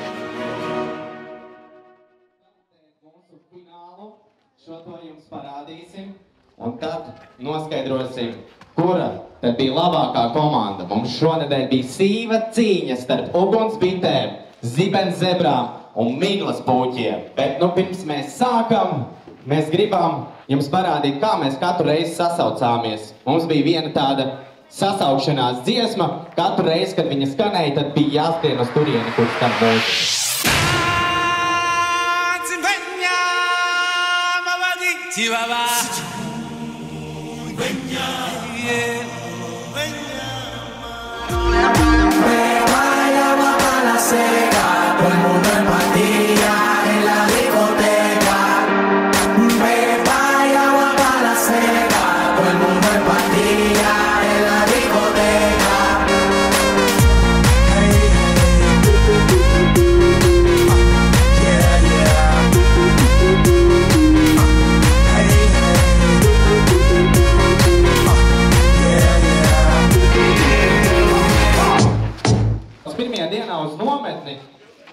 Šo to jums parādīsim, un tad noskaidrosim, kura tad bija labākā komanda. Mums šonedēļ bija sīva cīņa starp ugunsbitēm, zibenzebrām un miglas puķiem. Bet, pirms mēs sākam, mēs gribam jums parādīt, kā mēs katru reizi sasaucāmies. Mums bija viena tāda sasaukšanās dziesma. Katru reizi, kad viņa skanēja, tad bija jāskrien uz turieni, kur skan mūzika.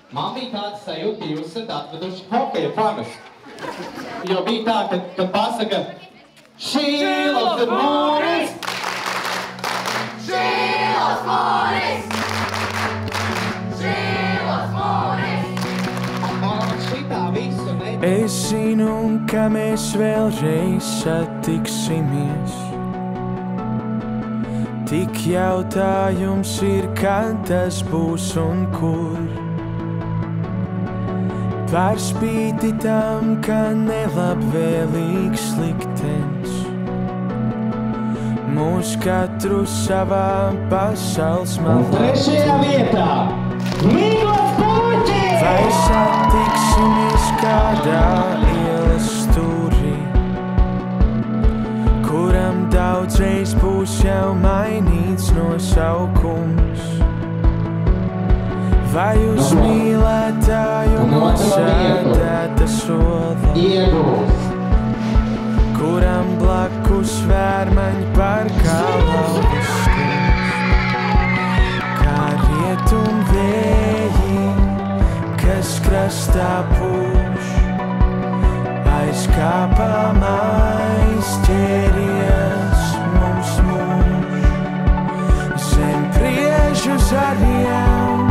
Man bija tāds sajūta, ka jūs esat atveduši hokeja fanus. Jo bija tā, kad pasaka Šīlos Mūris! Šīlos Mūris! Šīlos Mūris! Un šitā visu nedēļ. Es zinu, ka mēs vēlreiz satiksimies. Tik jautājums ir, kad tas būs un kur. Par spīti tam, ka nelabvēlīgs liktenis mūs katru savā pasaules malā. Un trešajā vietā Miglas puķi! Vai satiksimies kādā ielas stūrī, kuram daudzreiz būs jau mainīts nosaukums? Vai uz mīlētāju nosēdēta sola, kuram blakus vērmaņi par kā lauvas skums? Kā rietum vēji, kas krastā pūš, aizkāpām aizķēries mums mūž. Zem priežu zariem,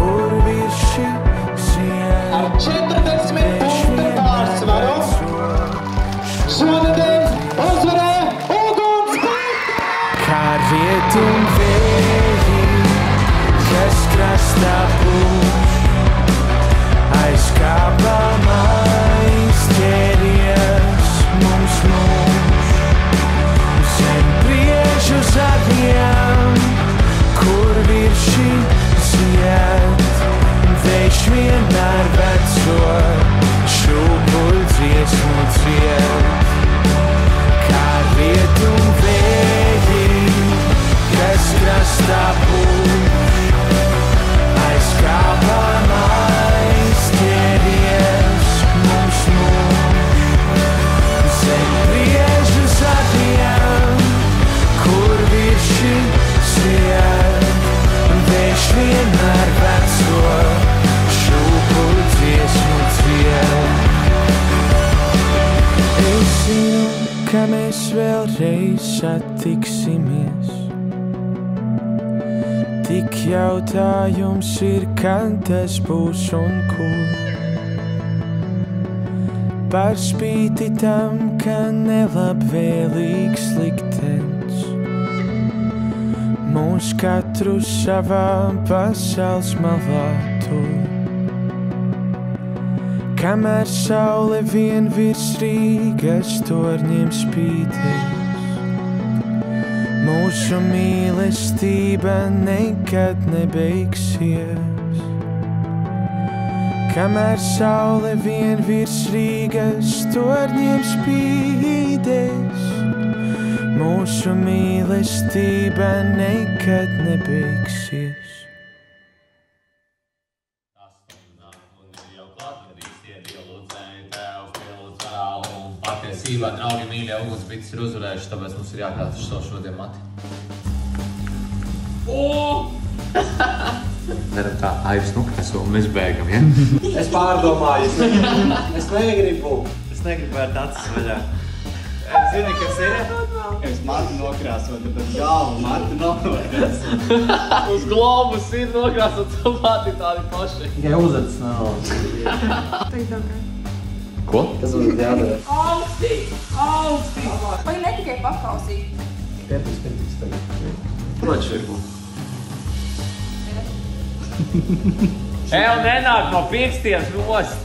kur virši sien, ar 40 punktu pārsvaru šonedēļ uzvarēja ugunsbiti! Kā rietum vēji, kas krastā pūš, aizkāpām aizķēries mums mūž. Zem priežu zariem, kur virši ziet, vējš vienmēr veco šūpuļu dziesmu dzied. Kā rietum vēji, kas krastā pūš, aizkāpām aizķēries mums mūž. Zem priežu zariem, kur virši ziet, vējš vienmēr veco šūpuļu dziesmu dzied. Es zinu, ka mēs vēlreiz satiksimies. Tik jautājums ir, kad tas būs un kur. Par spīti tam, ka nelabvēlīgs liktenis mūs katru savā pasaules malā tur. Kamēr saule vien virs Rīgas torņiem spīdēs, mūsu mīlestība nekad nebeigsies. Kamēr saule vien virs Rīgas torņiem spīdēs, mūsu mīlestība nekad nebeigsies. Patiesībā, draugi, mīļie, ugunsbites ir uzvarējuši, tāpēc mums ir jākādas savu šodien mati. Daram tā, Aivis nukļas un mēs bēgam, ja? Es pārdomāju, es negribu vērt acis vaļā. Zini, kas ir? Es matu nokrāsotu, bet galvu matu nav nokrāsotu. Uz globus ir nokrāsot cilvēki tādi paši. Tikai uzacis nav. Ko? Kas mums jādara? Augstī! Vai ne tikai paklausīt? Pētīs tagad. Protams, ir būt. Ev nenāk no pirkstiem nost.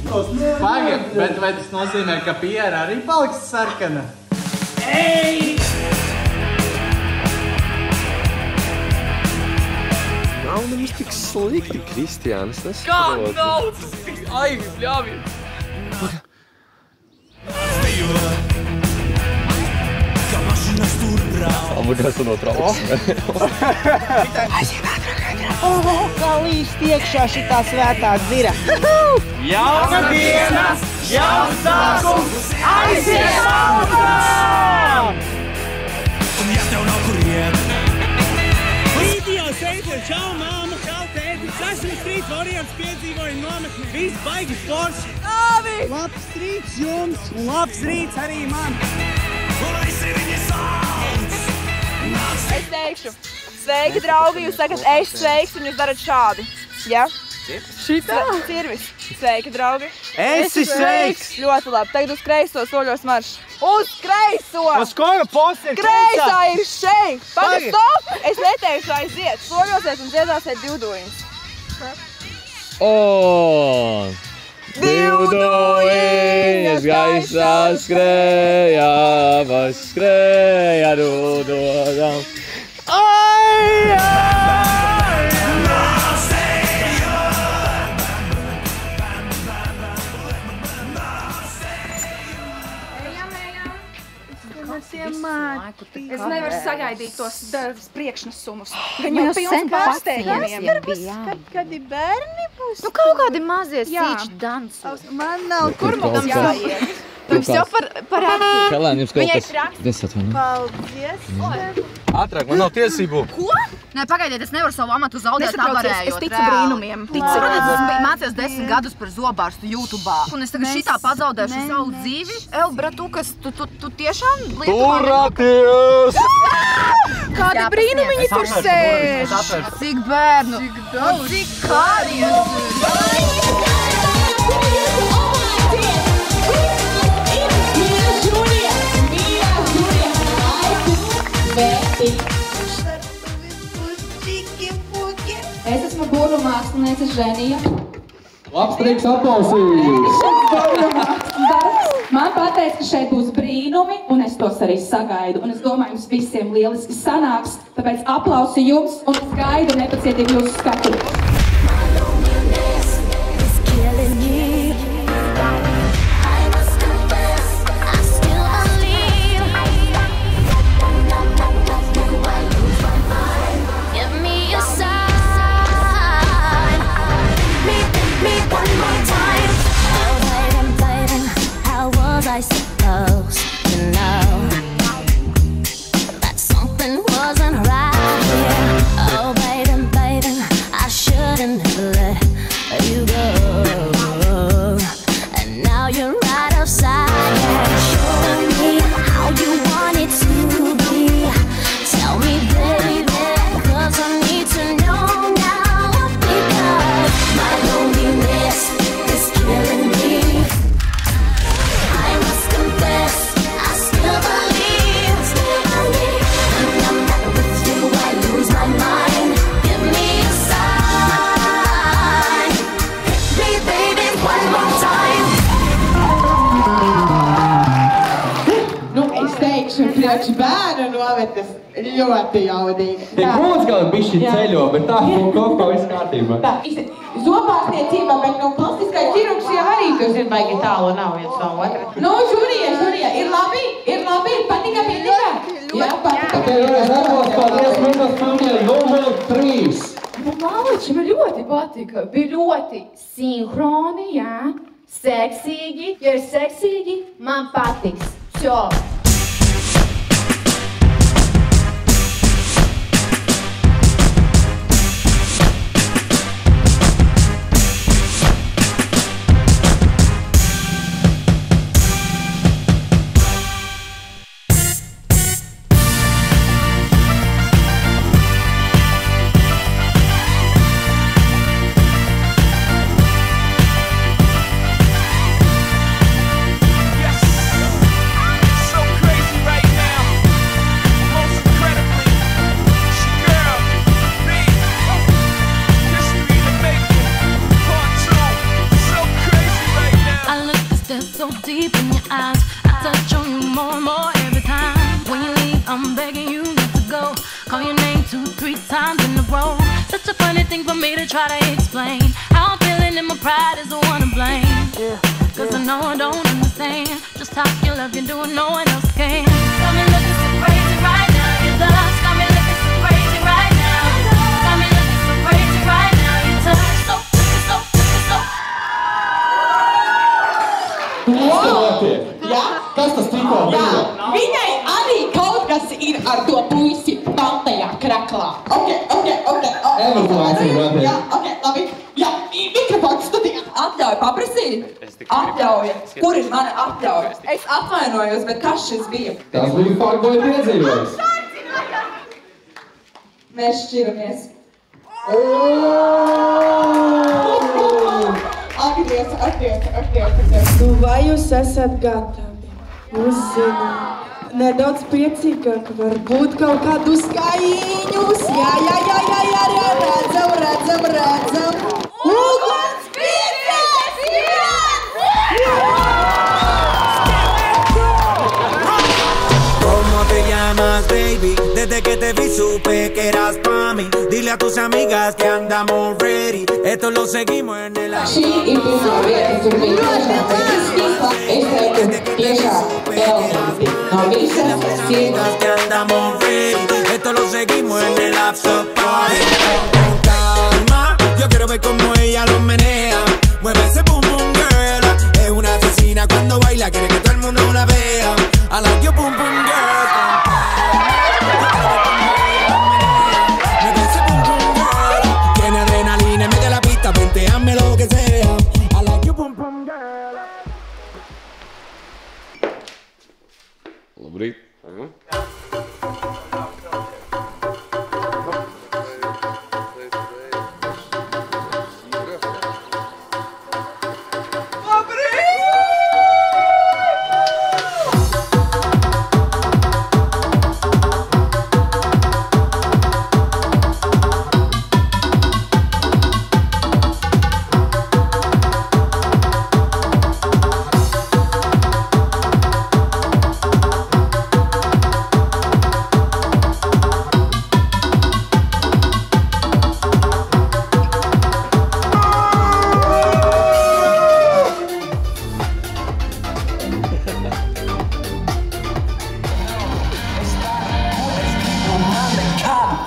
Pagad, bet vai tas nozīmē, ka piera arī paliks sarkana? Ej! Nav nemaz tik slikti, Kristiānis, nesaprotu. Kā nav tas tik Aivi, bļāvi? Abagās no trauksmē. Kā līst iekšā šitā svētā dzira. Jauna diena, jauns sākums, aizies augā! Un ja tev nav kur iet, Video Safer, čau māma, čau tēti, Sesame Street Warriors piedzīvoja nometni, viss baigi forši. Āvi! Labs rīts jums un labs rīts arī man. un visi viņi sauc. Es teikšu, sveiki, draugi, jūs sakat, es sveiks, un jūs darat šādi. Ja? Šitā? Cirvis. Sveiki, draugi. Esi sveiks! Ļoti labi. Tagad uz kreiso soļos marš. Uz kreiso! Uz koga posi ir Kreisā ir šeit! Pagad, stop! Es neteikšu aiziet. Soļosies un dziedāsiet divdojumus. Divdojiņas gaisā skrēja, paskrēja dūdodam. Ai, Es nevaru sagaidīt tos priekšnesumus. Viņi jau pilns pārsteigumiem. Kad ir bērni būs? Nu, kaut kādi mazie sīči dansu. Man nav kur mums jāiet. Jums jau parādīt. Kalēn, jums kaut kas... Paldies. Ātrāk, man nav tiesību. Ko? Nē, pagaidiet, es nevaru savu amatu zaudēt tā varējot. Es ticu brīnumiem. Protams, es mācījos 10 gadus par zobārstu YouTube'ā. Un es tagad šitā pazaudēšu savu dzīvi. Elbra, tu tiešām lietu... Turāties! Kādi brīnumiņi tur sēž? Cik bērnu? Cik daudz? Cik kārieši? Es esmu būru māksliniece Ženija. Labs triks aplausījums! Man pateica, ka šeit būs brīnumi, un es tos arī sagaidu. Un es domāju, jums visiem lieliski sanāks, tāpēc aplausi jums, un es gaidu nepacietīgi jūsu skatu. I suppose to know that something wasn't right here. Oh, baby, baby, I shouldn't have let you go. And now you're right outside, showing me how you want it to be. Tell me, baby, 'cause I need to know now, because my loneliness is killing me. Priekš bērnu nometnes ļoti jaudīgi. Tie mūs gan bišķi ceļo, bet tā kaut kā viss kārtībā. Tā, zobārstniecībā, bet nu plastiskā ķirurgsija arī, tu zini, baigi tālu nav viens no otra. Nu, žurija, ir labi, patika. Jā, patika. Paldies, Mindas familija, numur 3. Nu, māliči, man ļoti patika. Bija ļoti sinhroni, jā, seksīgi. Ja ir seksīgi, man patiks. Šo. so deep in your eyes. I touch on you more and more every time. When you leave, I'm begging you not to go. Call your name 2-3 times in a row. Such a funny thing for me to try to explain. How I'm feeling and my pride is the one to blame. Cause I know I don't understand just how you love you doing no one else can. Got me looking so crazy right now. Your love got me looking so crazy right now. Got me looking so crazy right now. Your touch so. Jā, kas tas tikko bija? Viņai arī kaut kas ir ar to puisi baltajā kraklā. Ok. Evakuācija notiek. Jā, ok, labi. Jā, mikrofons studijā. Atļauj paprasīt? Atļauj. Kur ir mana atļauja? Es atvainojos, bet kas šis bija? Tas bija fuckboy piedzīvojums. Mēs šķiramies. Atdievs. Nu, vai jūs esat gatavi? Uzzināt. Nedaudz priecīgāk, varbūt kaut kādus kājiņus. Jā. Redzam. Uguns pircējs! ¿Cómo te llamas, baby? Desde que te vi supe que eras pa' mí. Dile a tus amigas que andamos ready. Esto lo seguimos en el aire. Šī ir pirmā vieta, kur bija tiešām pēcīstība. Es teiktu tiešām pelnīti. No visas sirds. Que andamos ready. Esto lo seguimos en el after party. Con calma, yo quiero ver cómo ella lo menea. Mueve ese boom boom girl. Es una asesina cuando baila, quiere que todo el mundo la vea. I like your boom boom girl. Hazme lo que sea. I like you, pum pum girl. Labrīt.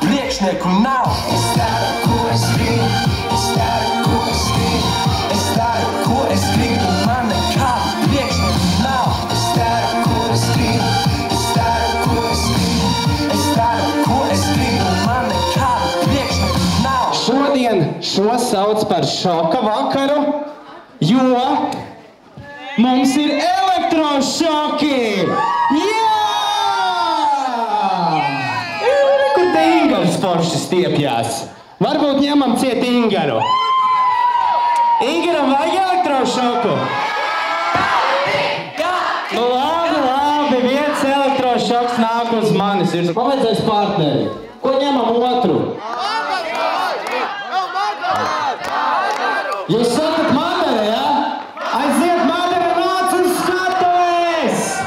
Priekšnieku nav. Es daru, ko es gribu. Es daru, ko es gribu. Man nekādu priekšnieku nav. Es daru, ko es gribu. Es daru, ko es gribu. Man nekādu priekšnieku nav. Šodien šo sauc par šoka vakaru, jo mums ir elektrošoki! Kur te Ingars forši stiepjās? Varbūt ņemam ciet Ingaru. Ingaram vajag elektrošoku? Nu labi, viens elektrošoks nāk uz manis. Pavadzēs partneri. Ko ņemam otru? Jūs sakat Madara, ja? Aiziet Madara, nāc uz skatuves!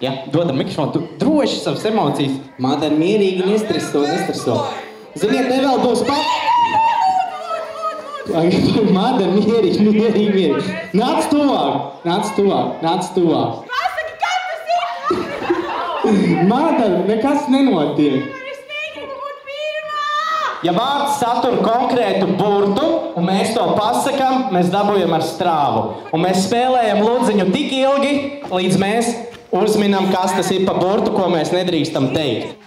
Ja, dodam mikrofonu, tu droši savas emocijas. Madara mierīgi nestreso. Ziniet, nevēl būs Madara mierīgi. Nāc tuvāk. Pasaki, kā tas ir? Madara, nekas nenotiek. Ja vārds satur konkrētu burtu, un mēs to pasakam, mēs dabūjam ar strāvu. Un mēs spēlējam ludziņu tik ilgi, līdz mēs uzminam, kas tas ir pa burtu, ko mēs nedrīkstam teikt.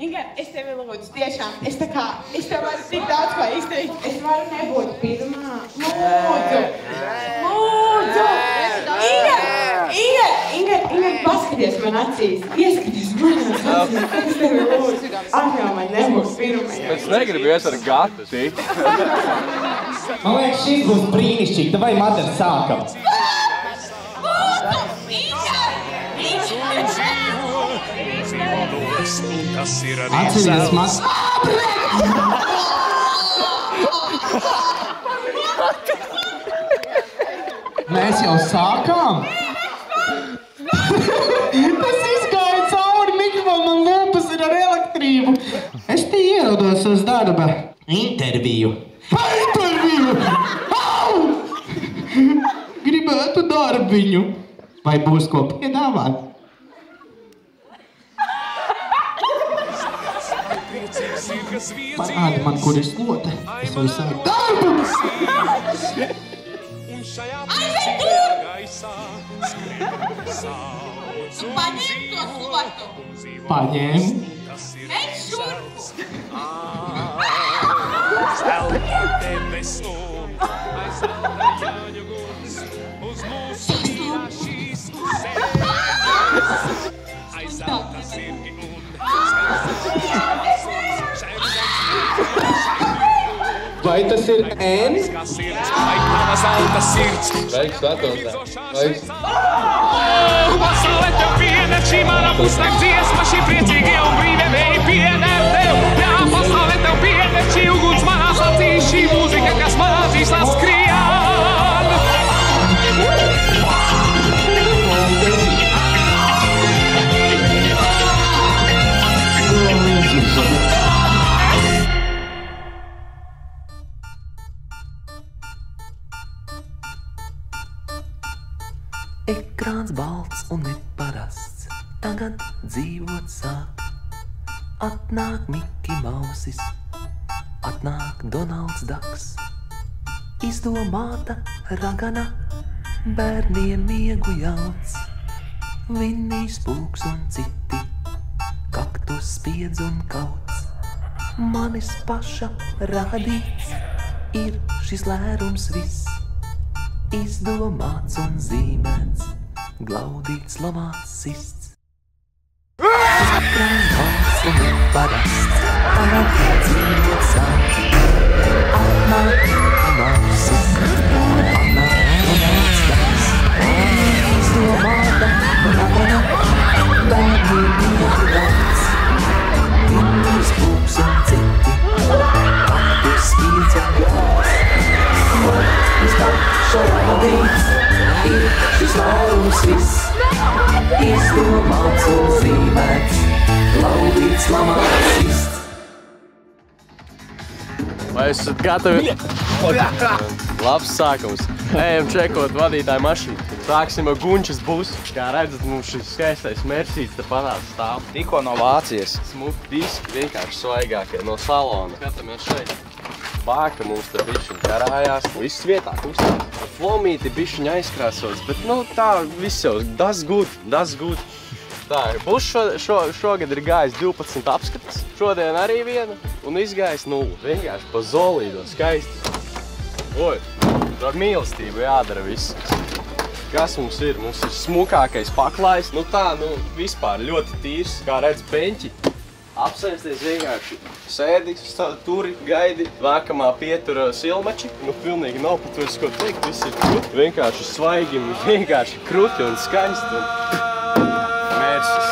Ingar, es tevi lūdzu, tiešām, es tev varu tik daudz ko izteikt. Es varu nebūt pirmā. Lūdzu! Ingar, paskaties man acīs. Ieskaties man acīs. Es tevi lūdzu. Atļauj man nebūt pirmajā. Es negribu ies ar gatu. Man liekas, šis būs brīnišķīgi. Vai Madara sākam? Atceries maz. Mēs jau sākām? Tas izgāja cauri mikrofonu, man lūpas ir ar elektrību. Es te ierados uz darba. Interviju. Interviju! Au! Gribētu darbiņu. Vai būs ko piedāvāt? Parādi man, kur ir slote. Es jau sāku darbu! Aizved tur! Paņem to slotu! Paņem. Ej šurpu! Vai tas ir N? Sveiks, Latotā. Sveiks. Pasaulē tev pieder šī mana pustāk dziesma, šī priecīgie un brīvie vēji pieder tev. Jā, pasaulē tev pieder šī uguns manās acīs, šī mūzika, kas manā dzīslā skrien. Ekrāns balts un neparasts, tagad dzīvot sāk. Atnāk Miki Mausis, atnāk Donalds Daks. Izdomāta ragana, bērniem miegu jauc. Vinnijs Pūks un citi, kaktus spiedz un kauts. Manis paša radīts ir šis lērums viss. Izdomāts un zīmēts, glaudīts, lamāts, sists. Ekrāns balts un neparasts, tagad dzīvot sāk. Atnāk Miki Mausis, atnāk Donalds Daks. Izdomāta ragana, bērniem miegu jauc. Vinnijs Pūks un citi, kaktus spiedz un kauts. Manis paša radīts ir šis lērums viss. Izdomāts un zīmēts, glaudīts, lamāts, sists. Vai esat gatavi? Labs sākums. Ejam čekot vadītāju mašīnu. Sāksim ar Gunčas busu. Kā redzat, mums šis skaistais Mercedes te panāca stāv. Tikko no Vācijas. Smuki diski, vienkārši svaigākie no salona. Skatāmies šeit. Bāka mums te bišķiņ karājās. Viss vietā kustās. Flomīti bišķiņ aizkrāsots, bet nu tā viss jau das good. Tā, bus šogad ir gājis 12 apskatas. Šodien arī viena un izgājis 0. Vienkārši pa zolīdo skaisti. Oi, ar mīlestību jādara viss. Kas mums ir? Mums ir smukākais paklājs. Nu tā, vispār ļoti tīrs, kā redz beņķi. Apsēsties vienkārši sēdi, turi, gaidi, vākamā pietura silmači. Nu, pilnīgi nav pat vairs ko teikt, viss ir kruti. Vienkārši svaigi, vienkārši kruti un skaisti. Mērsis.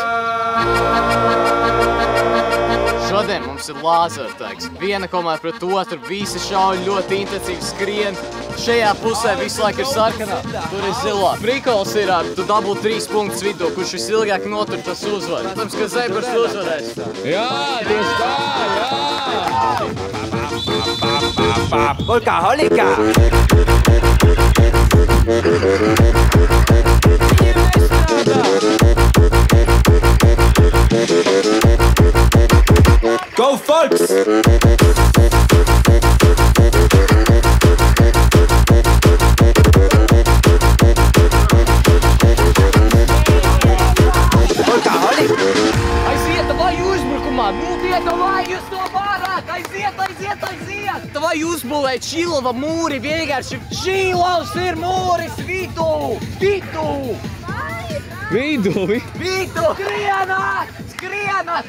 Šodien mums ir lāzertaiks. Viena komanda pret otru, visi šauj ļoti intensīvi skrien. Šajā pusē visu laiku ir sarkanā, tur ir zilā. Prikols ir, tu dabū 3 punktus vidū, kurš visilgāk notur, tas uzvar. Protams, ka Zebrs uzvarēs. Jā, tieši tā, jā! Volkaholika! Go Folks! Aiziet, vai uzbrukumā! Vai jūs to varat! Aiziet! Vai uzbūvēt Šilova mūri vienkārši? Šilovs ir mūris vidū! Skrienāt!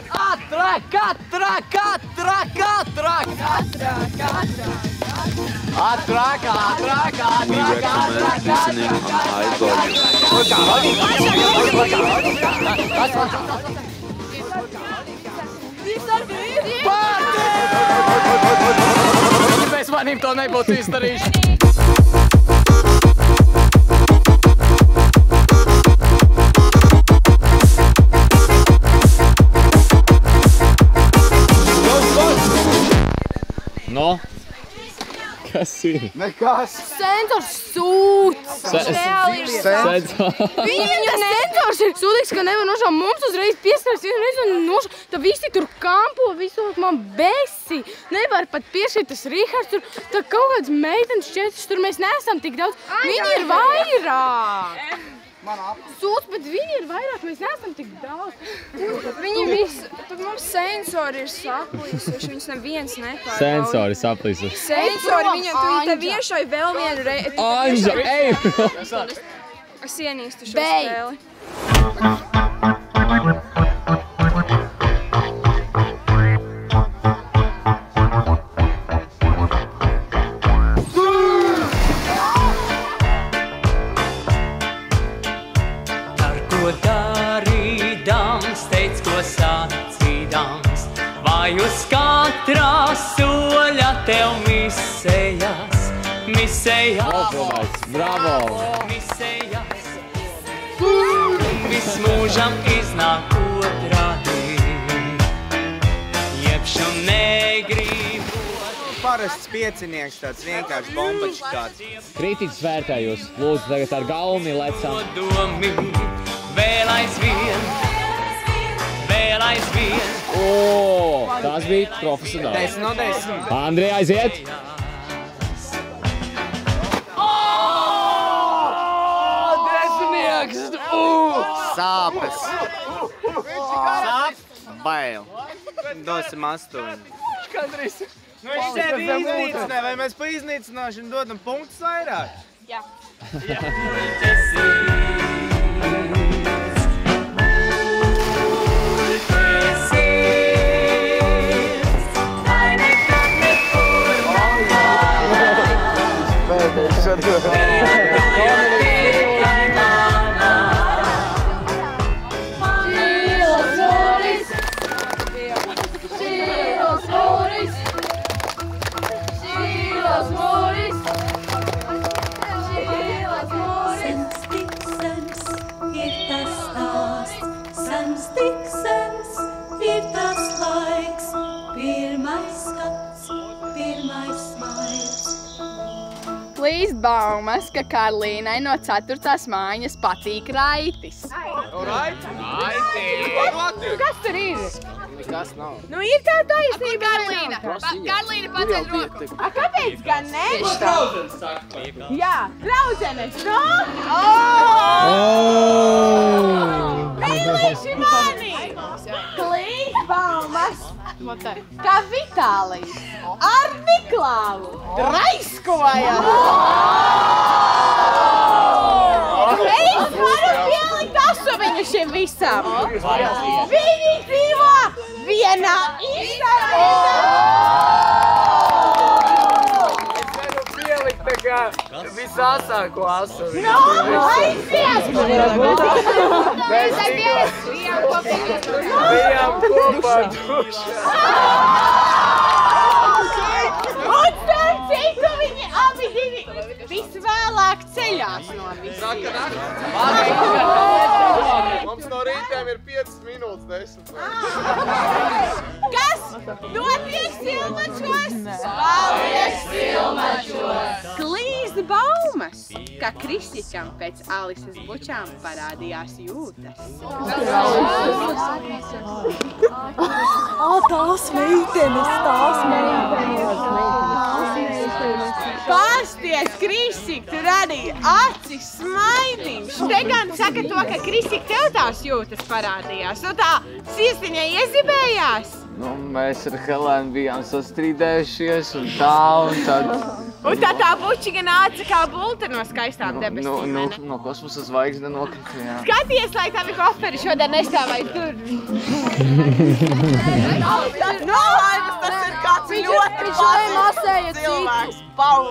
Atrāk! We recommend listening on high Bez manīm to nebūtu izdarījuši. zini? Nekas. Sensors sūds. Sensors. Viņam tas sensors ir sūdīgs, ka nevar nošaut mums uzreiz pieskarties, vienreiz un nošaut. Tā visi tur kampo, visu man besi. Nevar pat piešķirt tas Rihards tur. Tā kaut kāds meitenes šķietas, tur mēs neesam tik daudz. Viņi ir vairāk. Sūds, bet viņi ir vairāk, mēs neesam tik daudz. Viņi visi, tad mums sensori ir saplīsuši, viņus neviens nepārbauda. Sensori saplīsuši. Sensori, viņi tev viešai vēl vienu reizi. Anža, ej! Es ienīstu šo spēli. Vai uz katrā soļa tev misējas, Bravo! misējas, viss mūžam iznāk otrādi, jebšu negribu. Parasts piecinieks, tāds vienkārši bombačs kāds. Kritiķis vērtējos, lūdzu tagad ar galmi lecam. Domi, vēl aizvien. O, tas bija profesionāli. 10 no 10. Andrej, aiziet! Desmitnieks! Sāpes! Sāp? Bail. Dosim 8. Kandrīs. Nu, viņš tevi iznīcinē, vai mēs pa iznīcināšanu dodam punktus vairāk? Jā. Plīst baumas, ka Karlīnai no 4. mājas patīk raitis. Raiti? Kas tur ir? Nekas nav. Nu ir tā taisnība, Karlīna. Karlīna pacēl roku. A, kāpēc gan ne? Draudzenes saka. Jā, draudzenes, no? Mīlīši mani! Plīst baumas, ka Vitālijs ar Niklāvu raiskoja! Es varu pielikt 8 šim visam! Viņi dzīvo vienā istabā! Tā kā visāsāko asu. No, aizies! Mēs bijām kopā dušā. Un starp citu viņi abi divi visvēlāk ceļās no visiem. Mums no rītiem ir 5 minūtes 10. Kas? Notiek silmačos? Paldies silmačos! Klīst baumas, ka Kristikam pēc Alises bučām parādījās jūtas. Tās meitenes. Pasties, Kristik, tu radīji acis smaidījuši. Te gan saka to, ka Kristik tev tās jūtas parādījās. Nu tā siestiņai iezibējās. Nu, mēs ar Helēnu bijām sastrīdējušies un tad... Un tā bučiga nāca kā bulta no skaistām debesīm, vai ne? No kosmosa zvaigzne nokrita, jā. Skaties, lai tavi koferi šodien nestāvai tur. No, tas ir kāds ļoti masēja cilvēks.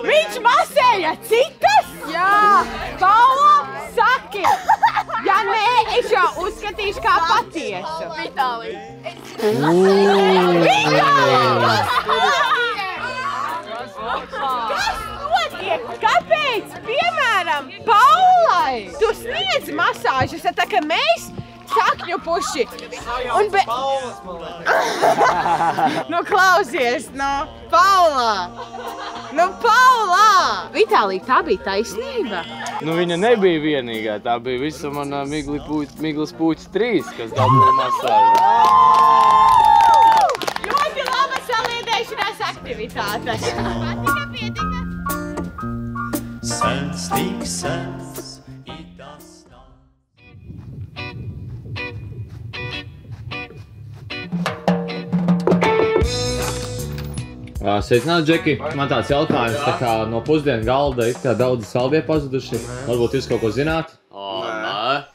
Viņš masēja citas? Jā. Paula, saki. Ja nē, es jau uzskatīšu kā patiesu. Vitālija. Kas notiek? Kāpēc, piemēram, Paulai tu sniedz masāžas, tā kā mēs sakņu puši? Un nu klausies, no Paula. Nu, Paulā! Vitālija, tā bija taisnība. Nu, viņa nebija vienīgā, tā bija visa mana Miglas Pūķis 3, kas dabūja masāžu. Ļoti laba saliedēšanās aktivitāte. Patika, pietika. Sens, tik sens, I tas nav. Sveicināti, Džeki. Man tāds jautājums, tā kā no pusdienu galda it kā daudzi saldie pazuduši. Varbūt jūs kaut ko zināt? Nē.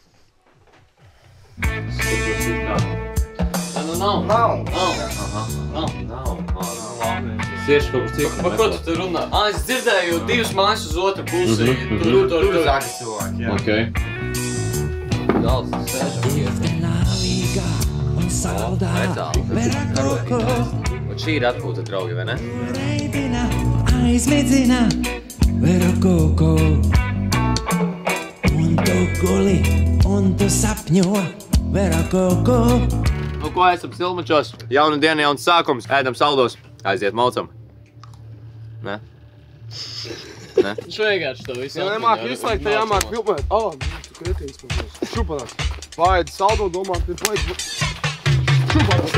Nu, nav. Sieši kaut kas cits. Par ko tu te runā? Es dzirdēju divas mājas uz otru pusi. Tur zāki cilvēki, jā. Ok. Daudz sēžam. Un šī ir atpūta, draugi, vai ne? Aizmidzina vera koko. Un tu guli, un tu sapņo vera koko. Nu, ko esam silmačos? Jauna diena, jauns sākums. Ēdam saldos. Aiziet maucam. Ne? Ne? Viņš vienkārši to visu Ja nemāk izslēgt, tad jāmāk filmēt. Tu kretīns pašos. Šupanās. Paēdi saldo, domā, ka paēdi. Šupanās.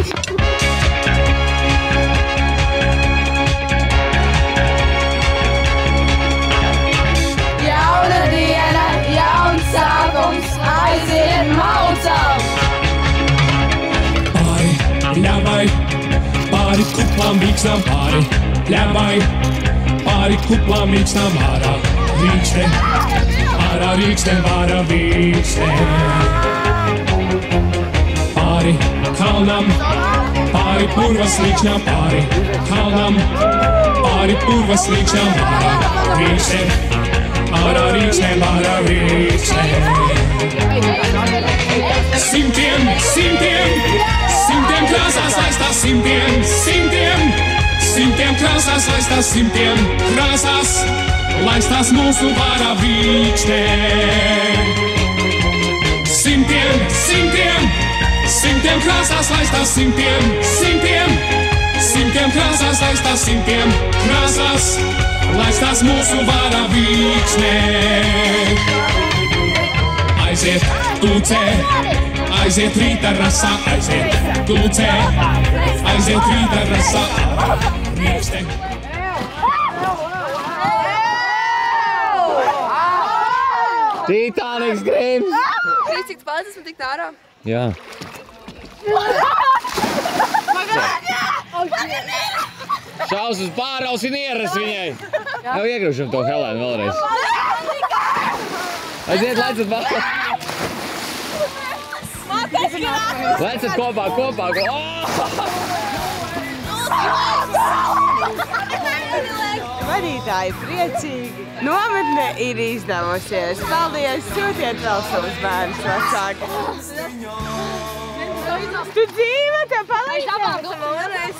Jauna diena, jauns sākums, aiziet maucam! Ļāvai, pāri kuplām vīkstām pāri. Ļāvai, pāri kuplām vīkstām ārā. Rīkste, ārā rīkste, ārā vīkste. Pāri kalnam, pāri purvas līkšņām pāri. Kalnam, pāri purvas līkšņām ārā. Rīkste, ārā rīkste, ārā vīkste. Simtiem, simtiem, simtiem krāsās laistās simtiem, simtiem, simtiem krāsās laistās simtiem, krāsās laistās mūsu vārā vīkstē. Simtiem, simtiem, simtiem krāsās laistās simtiem, simtiem, simtiem krāsās laistās simtiem, krāsās laistās mūsu vārā vīkstē. Aiziet, tūcē, aiziet rīta rasā, aiziet, tūcē, aiziet rīta rasā, rīkste. Titāniks Grims! Krīt, cik spēlēs esmu tikt ārā? Jā. Šaus uz pāraus un ieras viņai. Jau iegraužam to Helēnu vēlreiz. Aiziet, lecat bāru. Lecat kopā. Vadītāji priecīgi. Nometne ir izdevusies. Paldies, sūtiet vēl savus bērnus vecāki. Tu dzīvo, tev palīdzētu vēlreiz.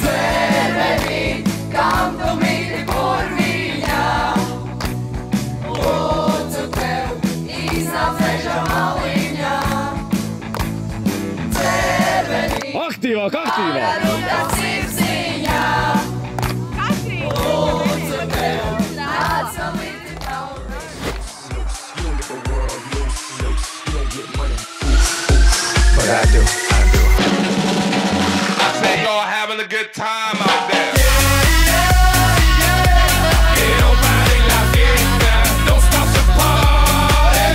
Cervenīt, kam tu mīli purviņā. Lūdzu tev, iznāc meža maliņā. Cervenīt, Aktīvāk! Ruda sirdsziņā. Lūdzu tev, nāc man līdzi tauri. But I do. I say y'all having a good time out there. Don't stop the party.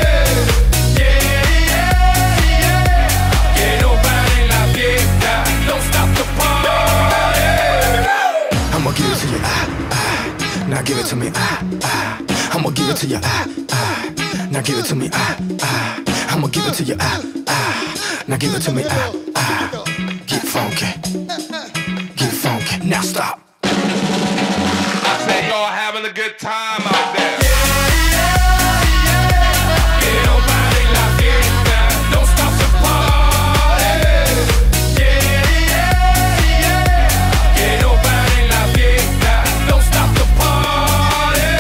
Get nobody la fiesta. Don't stop the party. I'ma give it to you, now give it to me, I'ma give it to you, now give it to me, I'ma give it to you, now give it to me, get funky, now stop. I say y'all having a good time out there. Get nobody la fiesta. Don't stop the party. Get nobody la fiesta. Don't stop the party.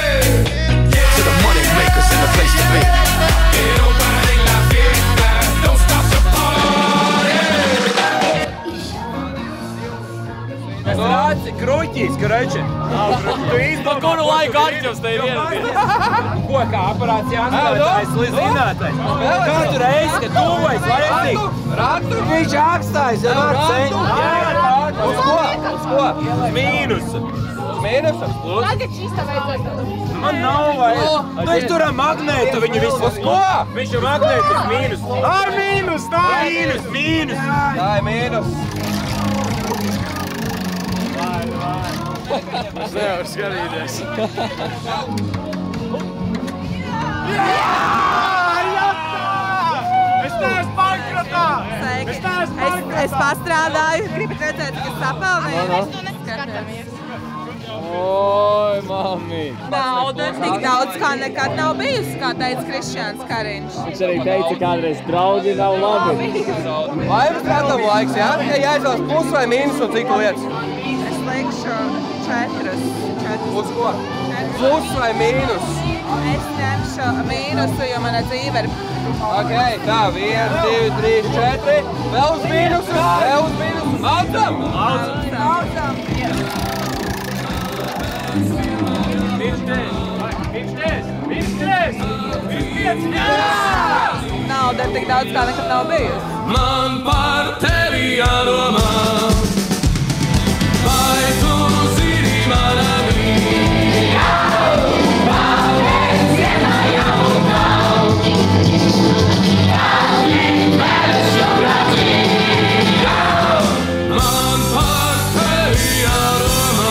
To the money makers in the place to be. Get nobody la fiesta. Don't stop the party. Pa kuru laiku Arķevs te ir ieradies? Ko kā aparāts jāstājas līdz zinātais? Katru reizi, kad tuvojas vajadzīgi. Viņš apstājas, ja var ceļu. Uz ko? Uz ko? Uz mīnusu. Uz mīnusu? Tagad šīs tā vajadzētu. Man nav vajag. Tu esi tur ar magnētu viņu visu. Uz ko? Viņš ir magnētu uz mīnus. Ar mīnus, tā ir. Mīnus. Tā ir mīnus. Es nevaru skatīties. Es neesmu bankrotā! Es pastrādāju, gribat redzēt, kas sapelnīja? Oi, mami! Nauda tik daudz kā nekad nav bijusi, kā teica Krišjāns Kariņš. Viņš arī teica kādreiz, draugi nav labi. Laimas prātam laiks, jā? Ja jāizvēlas plus vai mīnus un cik lietas? Es likšu 4. Uz ko? Plus vai mīnus? Es ņemšu mīnusu, jo mana dzīve ir... Ok, tā, 1, 2, 3, 4. Vēl uz mīnusu, vēl uz mīnusu. Maucam! Maucam! Nauda ir tik daudz, kā nekad nav bijusi. Man par tevi jādomā, vai tu zini mana mīļā? Paldies, ziemā jau nav, paldies, vēlas jau ratīgā. Man par tevi jādomā.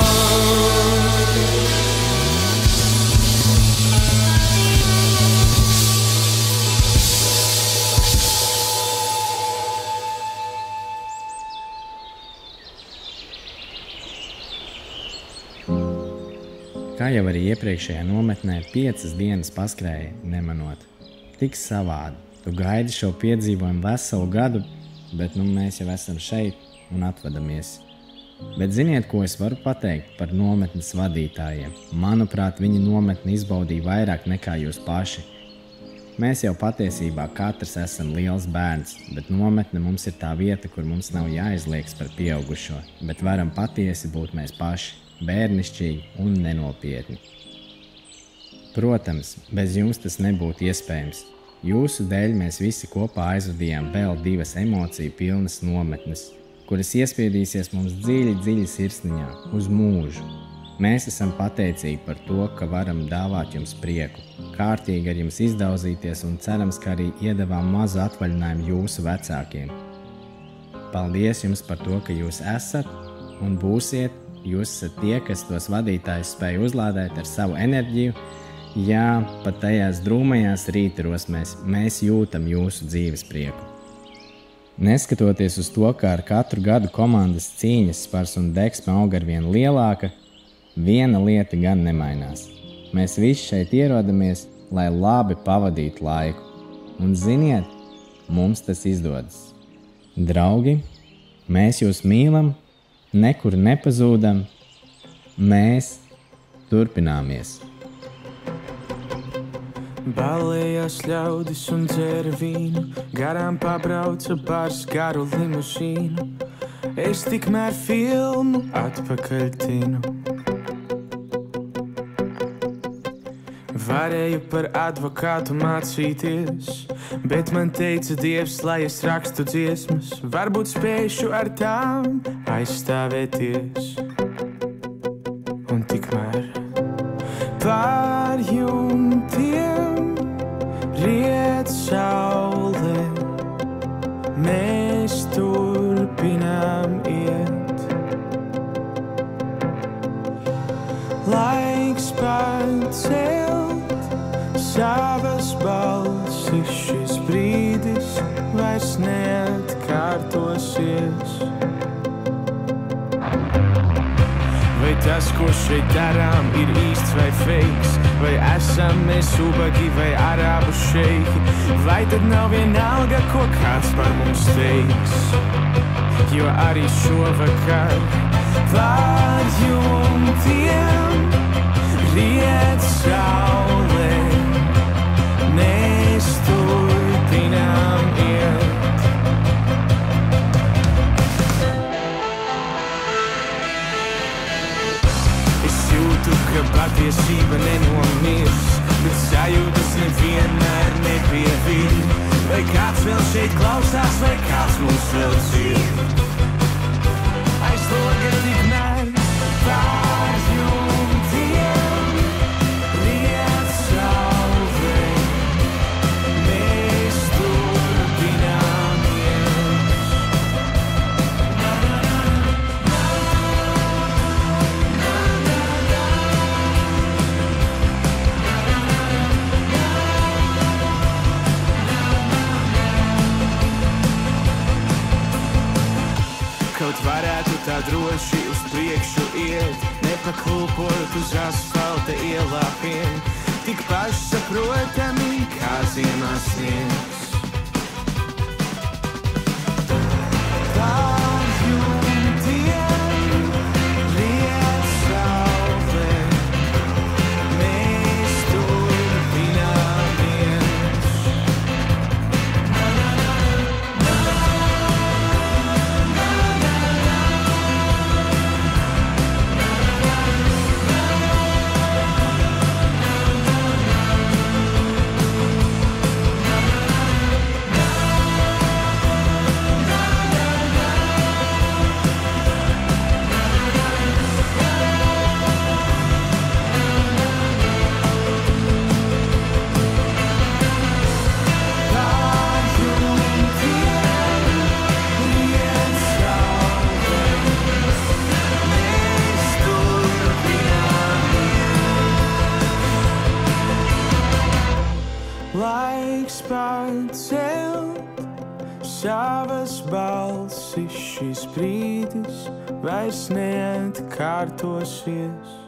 Kā jau arī iepriekšējā nometnē, 5 dienas paskrēja nemanot. Tik savādi. Tu gaidi šo piedzīvojumu veselu gadu, bet mēs jau esam šeit un atvadamies. Bet ziniet, ko es varu pateikt par nometnes vadītājiem? Manuprāt, viņi nometni izbaudīja vairāk nekā jūs paši. Mēs jau patiesībā katrs esam liels bērns, bet nometne mums ir tā vieta, kur mums nav jāizlieks par pieaugušo, bet varam patiesi būt mēs paši. Bērnišķīgi un nenopietni. Protams, bez jums tas nebūtu iespējams. Jūsu dēļ mēs visi kopā aizvadījām vēl 2 emociju pilnas nometnes, kuras iespiedīsies mums dziļi, dziļi sirsniņā, uz mūžu. Mēs esam pateicīgi par to, ka varam dāvāt jums prieku, kārtīgi ar jums izdauzīties un cerams, ka arī iedavām mazu atvaļinājumu jūsu vecākiem. Paldies jums par to, ka jūs esat un būsiet. Jūs esat tie, kas tos vadītājus spēj uzlādēt ar savu enerģiju. Jā, pat tajās drūmajās rītaros mēs jūtam jūsu dzīves prieku. Neskatoties uz to, ka ar katru gadu komandas cīņas spars un degsme aug arvien lielāka, viena lieta gan nemainās. Mēs visi šeit ierodamies, lai labi pavadītu laiku. Un ziniet, mums tas izdodas. Draugi, mēs jūs mīlam, nekur nepazūdam, mēs turpināmies. Balējās ļaudis un dzēra vīnu, garām pabrauca pāris garu limuzīnu. Es tikmēr filmu atpakaļ tinu. Varēju par advokātu mācīties, bet man teica Dievs, lai es rakstu dziesmas. Varbūt spēšu ar tām aizstāvēties. Un tikmēr pār jumtiem riet saule. Mēs turpinām iet. Laiks pacelt savas balsis, šis brīdis vairs neatkārtosies. Vai tas, ko šeit darām, ir īsts vai feiks? Vai esam mēs ubagi vai arābu šeiki? Vai tad nav vienalga, ko kāds par mums teiks? Jo arī šovakar pār jumtiem riet saule. Mēs turpinām iet. Es jūtu, ka patiesība nenomirs, bet sajūtas nevienmēr nebija viņi. Vai kāds vēl šeit klausās, vai kāds mums vēl dzird? Aiz loga tikmēr pār jumtiem riet saule. Mēs turpināmies. Kaut varētu tā droši uz priekšu iet, nepaklūpot uz asfalta ielāpiem, tik pašsaprotami kā ziemā sniegs. Pār jumtiem riet saule, mēs turpināmies. Laiks pacelt savas balsis, šis brīdis vairs neatkārtosies.